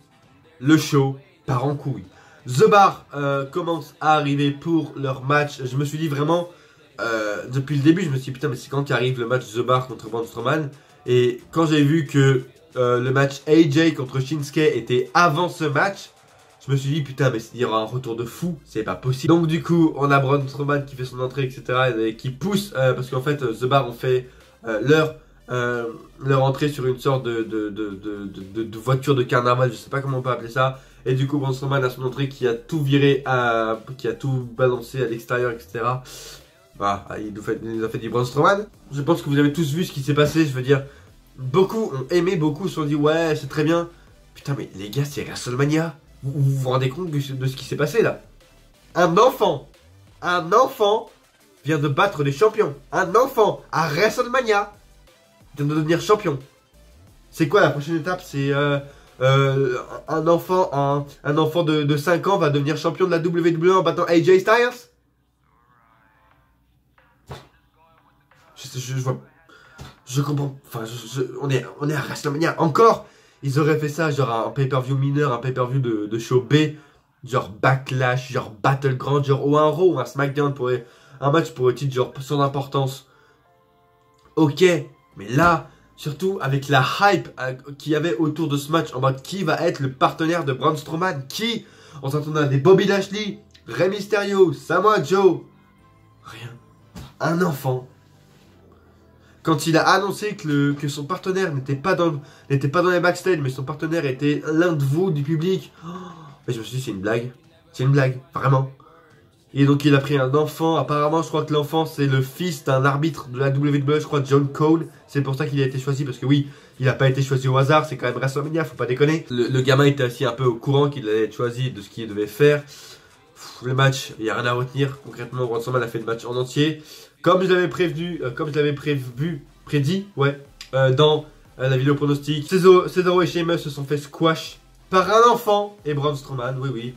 le show part en couille. The Bar commence à arriver pour leur match. Je me suis dit vraiment, depuis le début, je me suis dit putain, mais c'est quand qu'arrive le match The Bar contre Braun Strowman. Et quand j'ai vu que le match AJ contre Shinsuke était avant ce match, je me suis dit putain, mais il y aura un retour de fou, c'est pas possible. Donc du coup, on a Braun Strowman qui fait son entrée, etc. et qui pousse, parce qu'en fait, The Bar ont fait leur entrée sur une sorte de voiture de carnaval, je sais pas comment on peut appeler ça. Et du coup, Braun Strowman a son entrée qui a tout viré, qui a tout balancé à l'extérieur, etc. Bah, il nous a fait du Braun Strowman. Je pense que vous avez tous vu ce qui s'est passé, je veux dire. Beaucoup ont aimé, beaucoup se sont dit ouais, c'est très bien. Putain, mais les gars, c'est WrestleMania. Vous vous rendez compte de ce qui s'est passé là? Un enfant vient de battre des champions. Un enfant à WrestleMania vient de devenir champion. C'est quoi la prochaine étape? C'est un enfant de 5 ans va devenir champion de la WWE en battant AJ Styles? Je comprends. Enfin, on est à WrestleMania. Encore, ils auraient fait ça, genre un pay-per-view mineur, un pay-per-view de show B, genre Backlash, genre Battleground, genre ou un Raw ou un SmackDown pourrait. Un match pour le titre, genre sans importance. Ok, mais là, surtout avec la hype qu'il y avait autour de ce match, en mode qui va être le partenaire de Braun Strowman? Qui? On s'attendait à des Bobby Lashley, Rey Mysterio, Samoa Joe. Rien. Un enfant. Quand il a annoncé que son partenaire n'était pas dans les backstage, mais son partenaire était l'un de vous, du public. Oh, mais je me suis dit, c'est une blague. C'est une blague, vraiment. Et donc il a pris un enfant. Apparemment, je crois que l'enfant, c'est le fils d'un arbitre de la WWE, je crois, John Cole. C'est pour ça qu'il a été choisi, parce que oui, il n'a pas été choisi au hasard. C'est quand même WrestleMania, faut pas déconner. Le gamin était assis un peu au courant qu'il allait être choisi de ce qu'il devait faire. Le match, il n'y a rien à retenir. Concrètement, Braun Strowman a fait le match en entier. Comme je l'avais prédit, ouais. dans la vidéo pronostic. Cesaro et Sheamus se sont fait squash par un enfant et Braun Strowman, oui,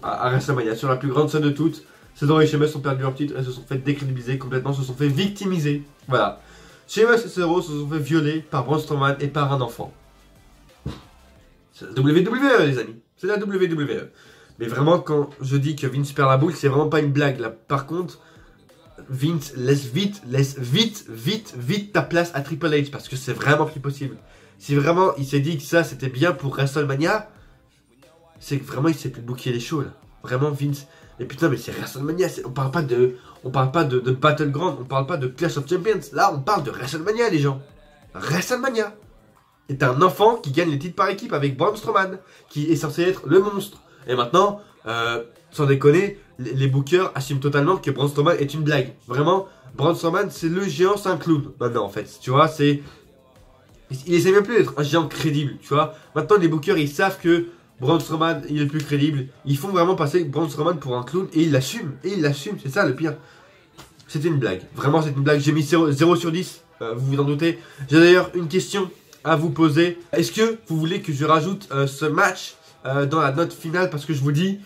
à WrestleMania, sur la plus grande scène de toutes. Cesaro et Sheamus ont perdu leur titre et se sont fait décrédibiliser complètement, se sont fait victimiser. Voilà. Sheamus et Cesaro se sont fait violer par Braun Strowman et par un enfant. C'est la WWE, les amis. C'est la WWE. Mais vraiment, quand je dis que Vince perd la boule, c'est vraiment pas une blague. Là, par contre, Vince, laisse vite ta place à Triple H, parce que c'est vraiment plus possible. Si vraiment il s'est dit que ça c'était bien pour WrestleMania, c'est que vraiment il sait plus booker les shows là. Vraiment Vince. Mais putain, mais c'est WrestleMania, on parle pas de Battleground, on parle pas de Clash of Champions. Là, on parle de WrestleMania, les gens. WrestleMania. Et t'as un enfant qui gagne les titres par équipe avec Braun Strowman, qui est censé être le monstre. Et maintenant, sans déconner, les bookers assument totalement que Braun Strowman est une blague. Vraiment, Braun Strowman, c'est le géant, c'est un clown. Maintenant, en fait, tu vois, c'est... Il essaie même plus d'être un géant crédible, tu vois. Maintenant, les bookers, ils savent que Braun Strowman, il est plus crédible. Ils font vraiment passer Braun Strowman pour un clown et ils l'assument. C'est ça le pire. C'était une blague. Vraiment, c'est une blague. J'ai mis 0 sur 10, vous vous en doutez. J'ai d'ailleurs une question à vous poser. Est-ce que vous voulez que je rajoute ce match dans la note finale? Parce que je vous dis,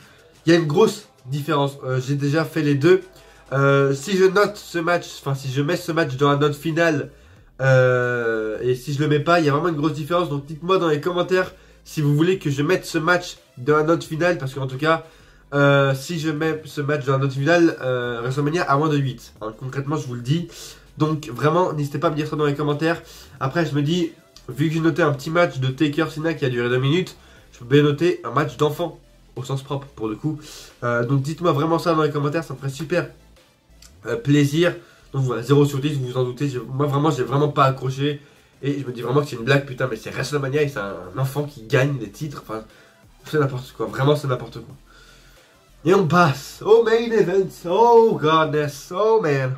il y a une grosse différence. J'ai déjà fait les deux. Si je note ce match, enfin si je mets ce match dans la note finale, et si je le mets pas, il y a vraiment une grosse différence. Donc dites-moi dans les commentaires si vous voulez que je mette ce match dans la note finale. Parce qu'en tout cas, si je mets ce match dans la note finale, WrestleMania à moins de 8. Hein, concrètement, je vous le dis. Donc vraiment, n'hésitez pas à me dire ça dans les commentaires. Après, je me dis, vu que j'ai noté un petit match de Taker Cena qui a duré 2 minutes, je peux bien noter un match d'enfant, au sens propre pour le coup. Donc dites-moi vraiment ça dans les commentaires, ça me ferait super plaisir. Donc voilà, 0 sur 10, vous vous en doutez. Moi vraiment, j'ai vraiment pas accroché. Et je me dis vraiment que c'est une blague, putain, mais c'est WrestleMania et c'est un enfant qui gagne les titres. Enfin, c'est n'importe quoi, vraiment c'est n'importe quoi. Et on passe au main event. Oh godness, oh man.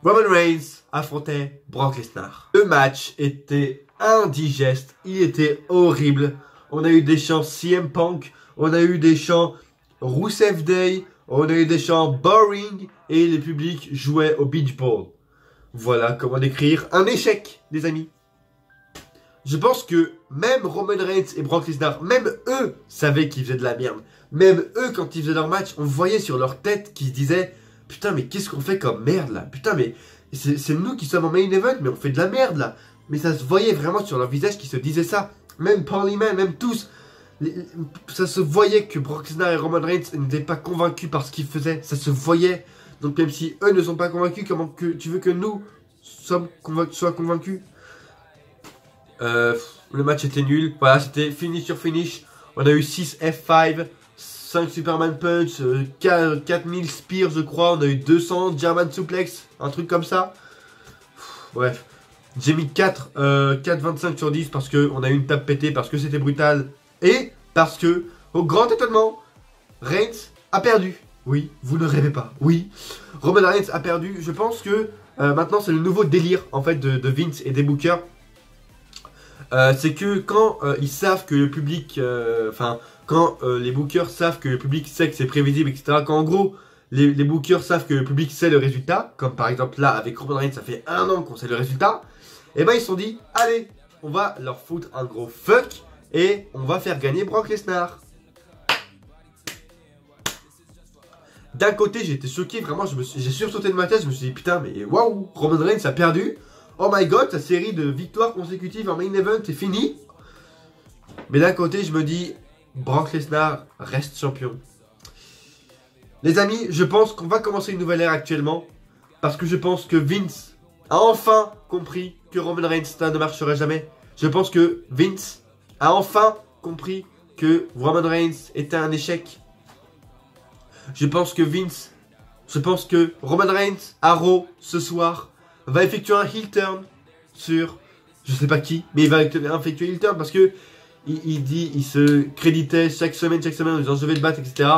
Roman Reigns affrontait Brock Lesnar. Le match était indigeste, il était horrible. On a eu des chants CM Punk, on a eu des chants Rusev Day, on a eu des chants boring et le public jouait au beach ball. Voilà comment décrire un échec, les amis. Je pense que même Roman Reigns et Brock Lesnar, même eux savaient qu'ils faisaient de la merde. Même eux, quand ils faisaient leur match, on voyait sur leur tête qu'ils se disaient « Putain, mais qu'est-ce qu'on fait comme merde là? Putain, mais c'est nous qui sommes en main event, mais on fait de la merde là. » Mais ça se voyait vraiment sur leur visage qu'ils se disaient ça. Même Paul Heyman, même tous. Ça se voyait que Brock Lesnar et Roman Reigns n'étaient pas convaincus par ce qu'ils faisaient. Ça se voyait. Donc même si eux ne sont pas convaincus, comment que tu veux que nous soient convaincus? Le match était nul. Voilà, c'était finish sur finish. On a eu 6 F5, 5 Superman Punch, 4000 Spears je crois. On a eu 200 German Suplex, un truc comme ça. Bref. J'ai mis 4,25 sur 10 parce qu'on a eu une tape pétée, parce que c'était brutal. Et parce que, au grand étonnement, Reigns a perdu. Oui, vous ne rêvez pas. Oui, Roman Reigns a perdu. Je pense que maintenant c'est le nouveau délire en fait de Vince et des bookers. C'est que quand ils savent que le public, quand les bookers savent que le public sait que c'est prévisible, etc. Quand en gros les bookers savent que le public sait le résultat, comme par exemple là avec Roman Reigns, ça fait 1 an qu'on sait le résultat. Et ben ils se sont dit, allez, on va leur foutre un gros fuck et on va faire gagner Brock Lesnar. D'un côté, j'ai été choqué, vraiment, j'ai sursauté de ma tête, je me suis dit, putain, mais waouh, Roman Reigns a perdu. Oh my god, sa série de victoires consécutives en main event est finie. Mais d'un côté, je me dis, Brock Lesnar reste champion. Les amis, je pense qu'on va commencer une nouvelle ère actuellement. Parce que je pense que Vince a enfin compris que Roman Reigns, ça ne marcherait jamais. Je pense que Vince a enfin compris que Roman Reigns était un échec. Je pense que Roman Reigns, à Raw, ce soir, va effectuer un heel turn sur, je sais pas qui, mais il va effectuer un heel turn parce que il se créditait chaque semaine en disant je vais le battre, etc.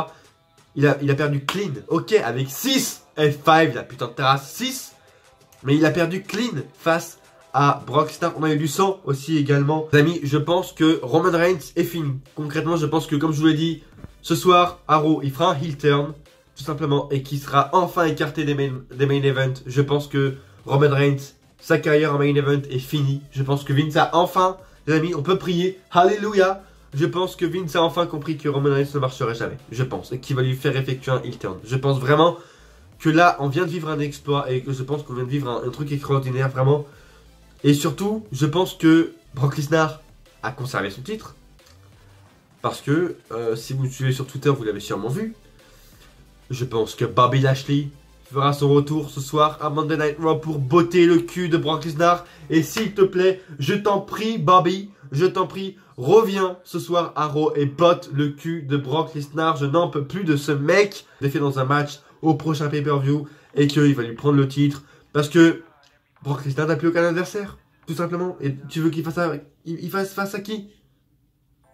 Il a perdu clean, ok, avec 6 F5, la putain de terrasse, 6. Mais il a perdu clean face à Brock Lesnar. On a eu du sang aussi également. Les amis, je pense que Roman Reigns est fini. Concrètement, je pense que comme je vous l'ai dit, ce soir, à Raw, il fera un heel turn, tout simplement, et qui sera enfin écarté des main events. Je pense que Roman Reigns sa carrière en main event est finie. Je pense que Vince a enfin, les amis, on peut prier, alléluia. Je pense que Vince a enfin compris que Roman Reigns ne marcherait jamais. Je pense. Et qu'il va lui faire effectuer un heel turn. Je pense vraiment que là, on vient de vivre un exploit. Et que je pense qu'on vient de vivre un truc extraordinaire, vraiment. Et surtout, je pense que Brock Lesnar a conservé son titre. Parce que, si vous me suivez sur Twitter, vous l'avez sûrement vu. Je pense que Bobby Lashley fera son retour ce soir à Monday Night Raw pour botter le cul de Brock Lesnar. Et s'il te plaît, je t'en prie, Bobby, je t'en prie, reviens ce soir à Raw et botte le cul de Brock Lesnar. Je n'en peux plus de ce mec défait dans un match au prochain pay-per-view et qu'il va lui prendre le titre. Parce que Brock Lesnar n'a plus aucun adversaire, tout simplement. Et tu veux qu'il fasse ça, il fasse face à qui?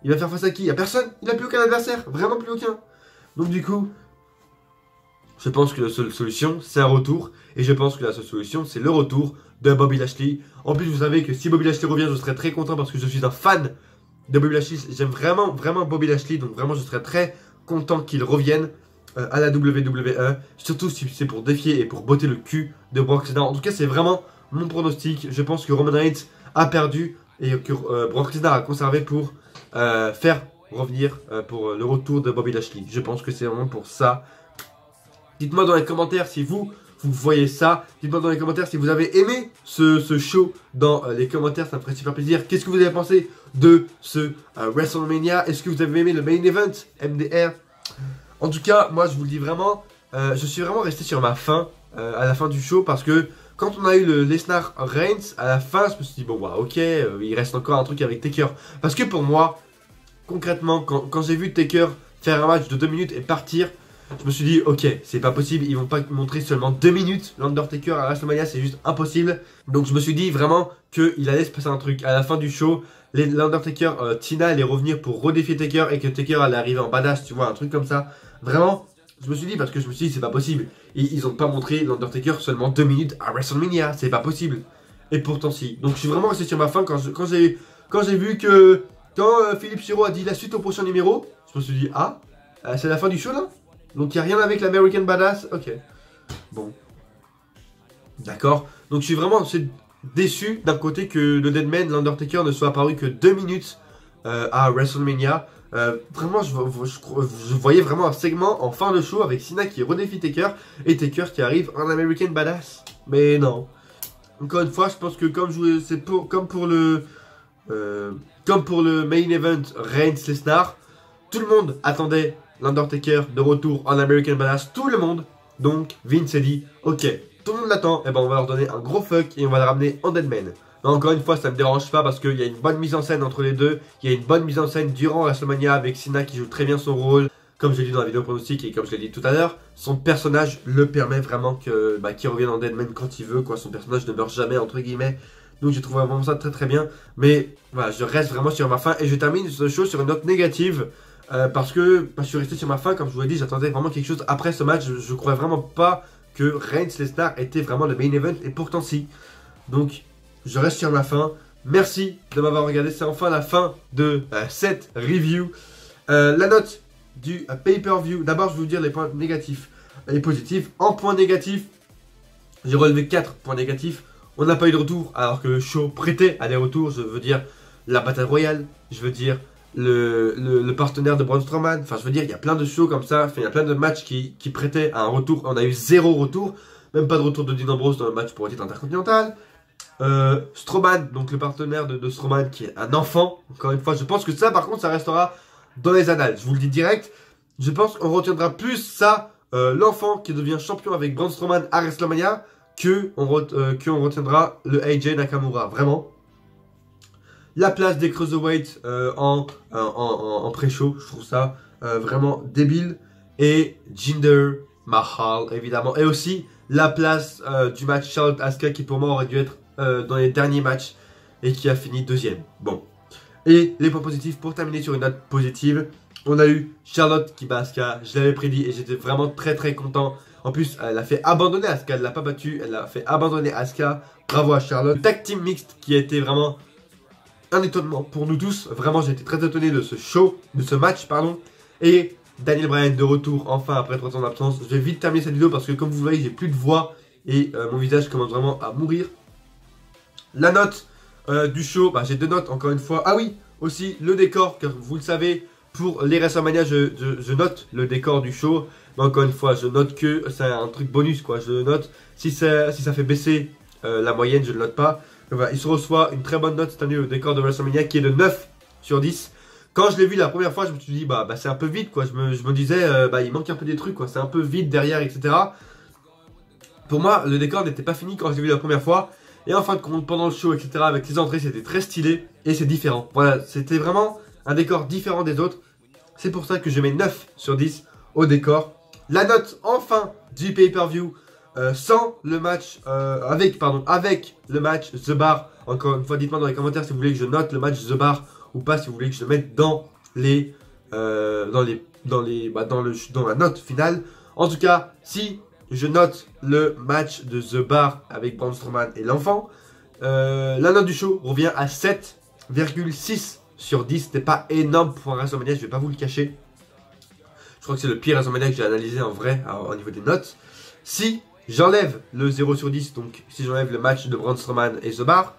Il va faire face à qui? À personne. Il n'a plus aucun adversaire, vraiment plus aucun. Donc du coup, je pense que la seule solution, c'est un retour. Et je pense que la seule solution, c'est le retour de Bobby Lashley. En plus, vous savez que si Bobby Lashley revient, je serai très content parce que je suis un fan de Bobby Lashley. J'aime vraiment, vraiment Bobby Lashley. Donc vraiment, je serai très content qu'il revienne à la WWE. Surtout si c'est pour défier et pour botter le cul de Brock Lesnar. En tout cas, c'est vraiment mon pronostic. Je pense que Roman Reigns a perdu et que Brock Lesnar a conservé pour faire revenir pour le retour de Bobby Lashley. Je pense que c'est vraiment pour ça. Dites-moi dans les commentaires si vous voyez ça. Dites-moi dans les commentaires si vous avez aimé ce show dans les commentaires. Ça me ferait super plaisir. Qu'est-ce que vous avez pensé de ce WrestleMania? Est-ce que vous avez aimé le main event MDR? En tout cas, moi je vous le dis vraiment, je suis vraiment resté sur ma faim à la fin du show parce que quand on a eu le Lesnar Reigns, à la fin je me suis dit bon bah ok, il reste encore un truc avec Taker. Parce que pour moi, concrètement, quand j'ai vu Taker faire un match de 2 minutes et partir, je me suis dit ok, c'est pas possible, ils vont pas montrer seulement 2 minutes l'Undertaker à WrestleMania, c'est juste impossible. Donc je me suis dit vraiment qu'il allait se passer un truc à la fin du show. L'Undertaker, Tina allait revenir pour redéfier Taker et que Taker allait arriver en badass, tu vois, un truc comme ça. Vraiment, je me suis dit parce que je me suis dit c'est pas possible. Ils ont pas montré l'Undertaker seulement 2 minutes à WrestleMania, c'est pas possible. Et pourtant si. Donc je suis vraiment resté sur ma faim quand j'ai vu que quand Philippe Chiro a dit la suite au prochain numéro, je me suis dit ah, c'est la fin du show là? Donc il n'y a rien avec l'American Badass? Ok. Bon. D'accord. Donc je suis vraiment déçu d'un côté que le Deadman, l'Undertaker ne soit apparu que 2 minutes à WrestleMania. Vraiment, je voyais vraiment un segment en fin de show avec Cena qui redéfie Taker et Taker qui arrive en American Badass. Mais non. Encore une fois, je pense que comme pour le main event Reigns-Lesnar, tout le monde attendait l'Undertaker de retour en American Badass. Tout le monde. Donc, Vince s'est dit, ok, tout le monde l'attend, et ben on va leur donner un gros fuck et on va le ramener en Deadman. Encore une fois, ça me dérange pas parce qu'il y a une bonne mise en scène entre les deux. Il y a une bonne mise en scène durant WrestleMania avec Cena qui joue très bien son rôle. Comme je l'ai dit dans la vidéo pronostic et comme je l'ai dit tout à l'heure, son personnage le permet vraiment qu'il revienne en Deadman quand il veut, quoi. Son personnage ne meurt jamais, entre guillemets. Donc je trouve vraiment ça très très bien. Mais voilà, je reste vraiment sur ma faim et je termine ce show sur une note négative. Parce que je suis resté sur ma faim, comme je vous l'ai dit, j'attendais vraiment quelque chose après ce match. Je crois vraiment pas que Reigns-Lesnar était vraiment le main event et pourtant si. Donc je reste sur ma faim. Merci de m'avoir regardé. C'est enfin la fin de cette review. La note du pay-per-view. D'abord, je vais vous dire les points négatifs et positifs. En points négatifs, j'ai relevé 4 points négatifs. On n'a pas eu de retour alors que le show prêtait à des retours. Je veux dire la bataille royale. Je veux dire le partenaire de Braun Strowman. Enfin, je veux dire, il y a plein de shows comme ça. Enfin, il y a plein de matchs qui prêtaient à un retour. On a eu 0 retour. Même pas de retour de Dean Ambrose dans le match pour le titre intercontinental. Strowman, donc le partenaire de Strowman qui est un enfant. Encore une fois, je pense que ça, par contre, ça restera dans les annales. Je vous le dis direct. Je pense qu'on retiendra plus ça, l'enfant qui devient champion avec Braun Strowman à WrestleMania, qu'on retiendra le AJ Nakamura. Vraiment. La place des Cruiserweights en pré-show, je trouve ça vraiment débile. Et Jinder Mahal, évidemment. Et aussi la place du match Charlotte Asuka qui pour moi aurait dû être dans les derniers matchs et qui a fini 2ème. Bon. Et les points positifs pour terminer sur une note positive. On a eu Charlotte qui bat Asuka, je l'avais prédit et j'étais vraiment très très content. En plus, elle a fait abandonner Asuka, elle l'a pas battue, elle a fait abandonner Asuka. Bravo à Charlotte. Tag team mixte qui a été vraiment un étonnement pour nous tous. Vraiment, j'ai été très étonné de ce match, pardon. Et Daniel Bryan de retour, enfin, après 3 ans d'absence. Je vais vite terminer cette vidéo parce que, comme vous le voyez, j'ai plus de voix et mon visage commence vraiment à mourir. La note du show, bah, j'ai 2 notes encore une fois. Ah oui, aussi le décor, car vous le savez, pour les WrestleMania, je note le décor du show. Mais encore une fois, je note que c'est un truc bonus, quoi. Je note, si ça fait baisser la moyenne, je ne le note pas. Donc, voilà, il se reçoit une très bonne note cette année, le décor de WrestleMania, qui est de 9 sur 10. Quand je l'ai vu la première fois, je me suis dit, bah c'est un peu vide, quoi. Je me disais, il manque un peu des trucs, quoi. C'est un peu vide derrière, etc. Pour moi, le décor n'était pas fini quand je l'ai vu la première fois. Et en fin de compte, pendant le show, etc., avec les entrées, c'était très stylé et c'est différent. Voilà, c'était vraiment un décor différent des autres. C'est pour ça que je mets 9 sur 10 au décor. La note, enfin, du pay-per-view, sans le match, avec le match The Bar. Encore une fois, dites-moi dans les commentaires si vous voulez que je note le match The Bar ou pas, si vous voulez que je le mette dans la note finale. En tout cas, si je note le match de The Bar avec Braun Strowman et l'enfant, la note du show revient à 7,6 sur 10. C'était pas énorme pour un WrestleMania, je vais pas vous le cacher. Je crois que c'est le pire WrestleMania que j'ai analysé en vrai au niveau des notes. Si j'enlève le 0 sur 10, donc si j'enlève le match de Braun Strowman et The Bar,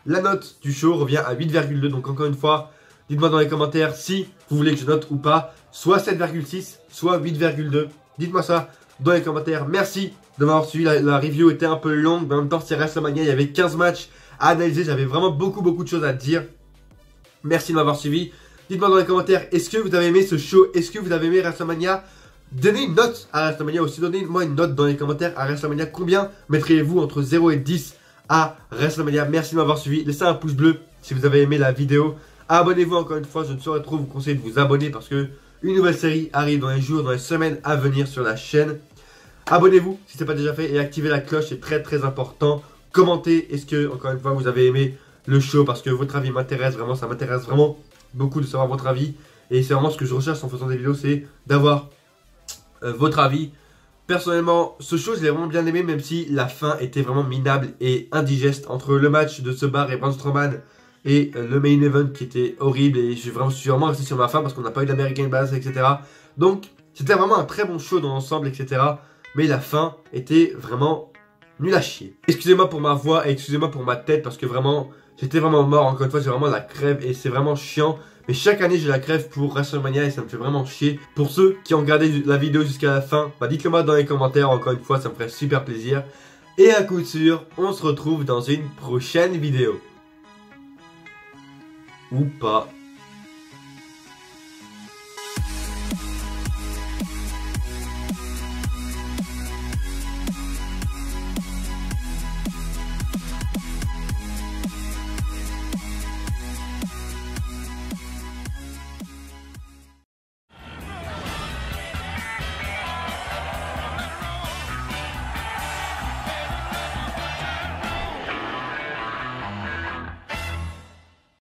la note du show revient à 8,2. Donc encore une fois, dites-moi dans les commentaires si vous voulez que je note ou pas, soit 7,6, soit 8,2. Dites-moi ça dans les commentaires. Merci de m'avoir suivi. La review était un peu longue, mais en même temps c'est WrestleMania, il y avait 15 matchs à analyser. J'avais vraiment beaucoup de choses à dire. Merci de m'avoir suivi. Dites-moi dans les commentaires, est-ce que vous avez aimé ce show? Est-ce que vous avez aimé WrestleMania? Donnez une note à WrestleMania aussi. Donnez-moi une note dans les commentaires à WrestleMania. Combien mettriez-vous entre 0 et 10 à WrestleMania? Merci de m'avoir suivi. Laissez un pouce bleu si vous avez aimé la vidéo. Abonnez-vous encore une fois. Je ne saurais trop vous conseiller de vous abonner parce que une nouvelle série arrive dans les jours, dans les semaines à venir sur la chaîne. Abonnez-vous si ce n'est pas déjà fait et activez la cloche. C'est très important. Commentez. Est-ce que, encore une fois, vous avez aimé le show? Parce que votre avis m'intéresse vraiment. Ça m'intéresse vraiment beaucoup de savoir votre avis. Et c'est vraiment ce que je recherche en faisant des vidéos. C'est d'avoir votre avis. Personnellement, ce show, je l'ai vraiment bien aimé, même si la fin était vraiment minable et indigeste entre le match de The Bar et Braun Strowman et le main event qui était horrible. Et je suis vraiment resté sur ma fin parce qu'on n'a pas eu d'American Badass, etc. Donc, c'était vraiment un très bon show dans l'ensemble, etc. Mais la fin était vraiment nul à chier. Excusez-moi pour ma voix et excusez-moi pour ma tête parce que vraiment, j'étais vraiment mort. Encore une fois, j'ai vraiment la crève et c'est vraiment chiant. Mais chaque année j'ai la crève pour WrestleMania et ça me fait vraiment chier. Pour ceux qui ont regardé la vidéo jusqu'à la fin, dites-le moi dans les commentaires, encore une fois ça me ferait super plaisir. Et à coup sûr, on se retrouve dans une prochaine vidéo. Ou pas.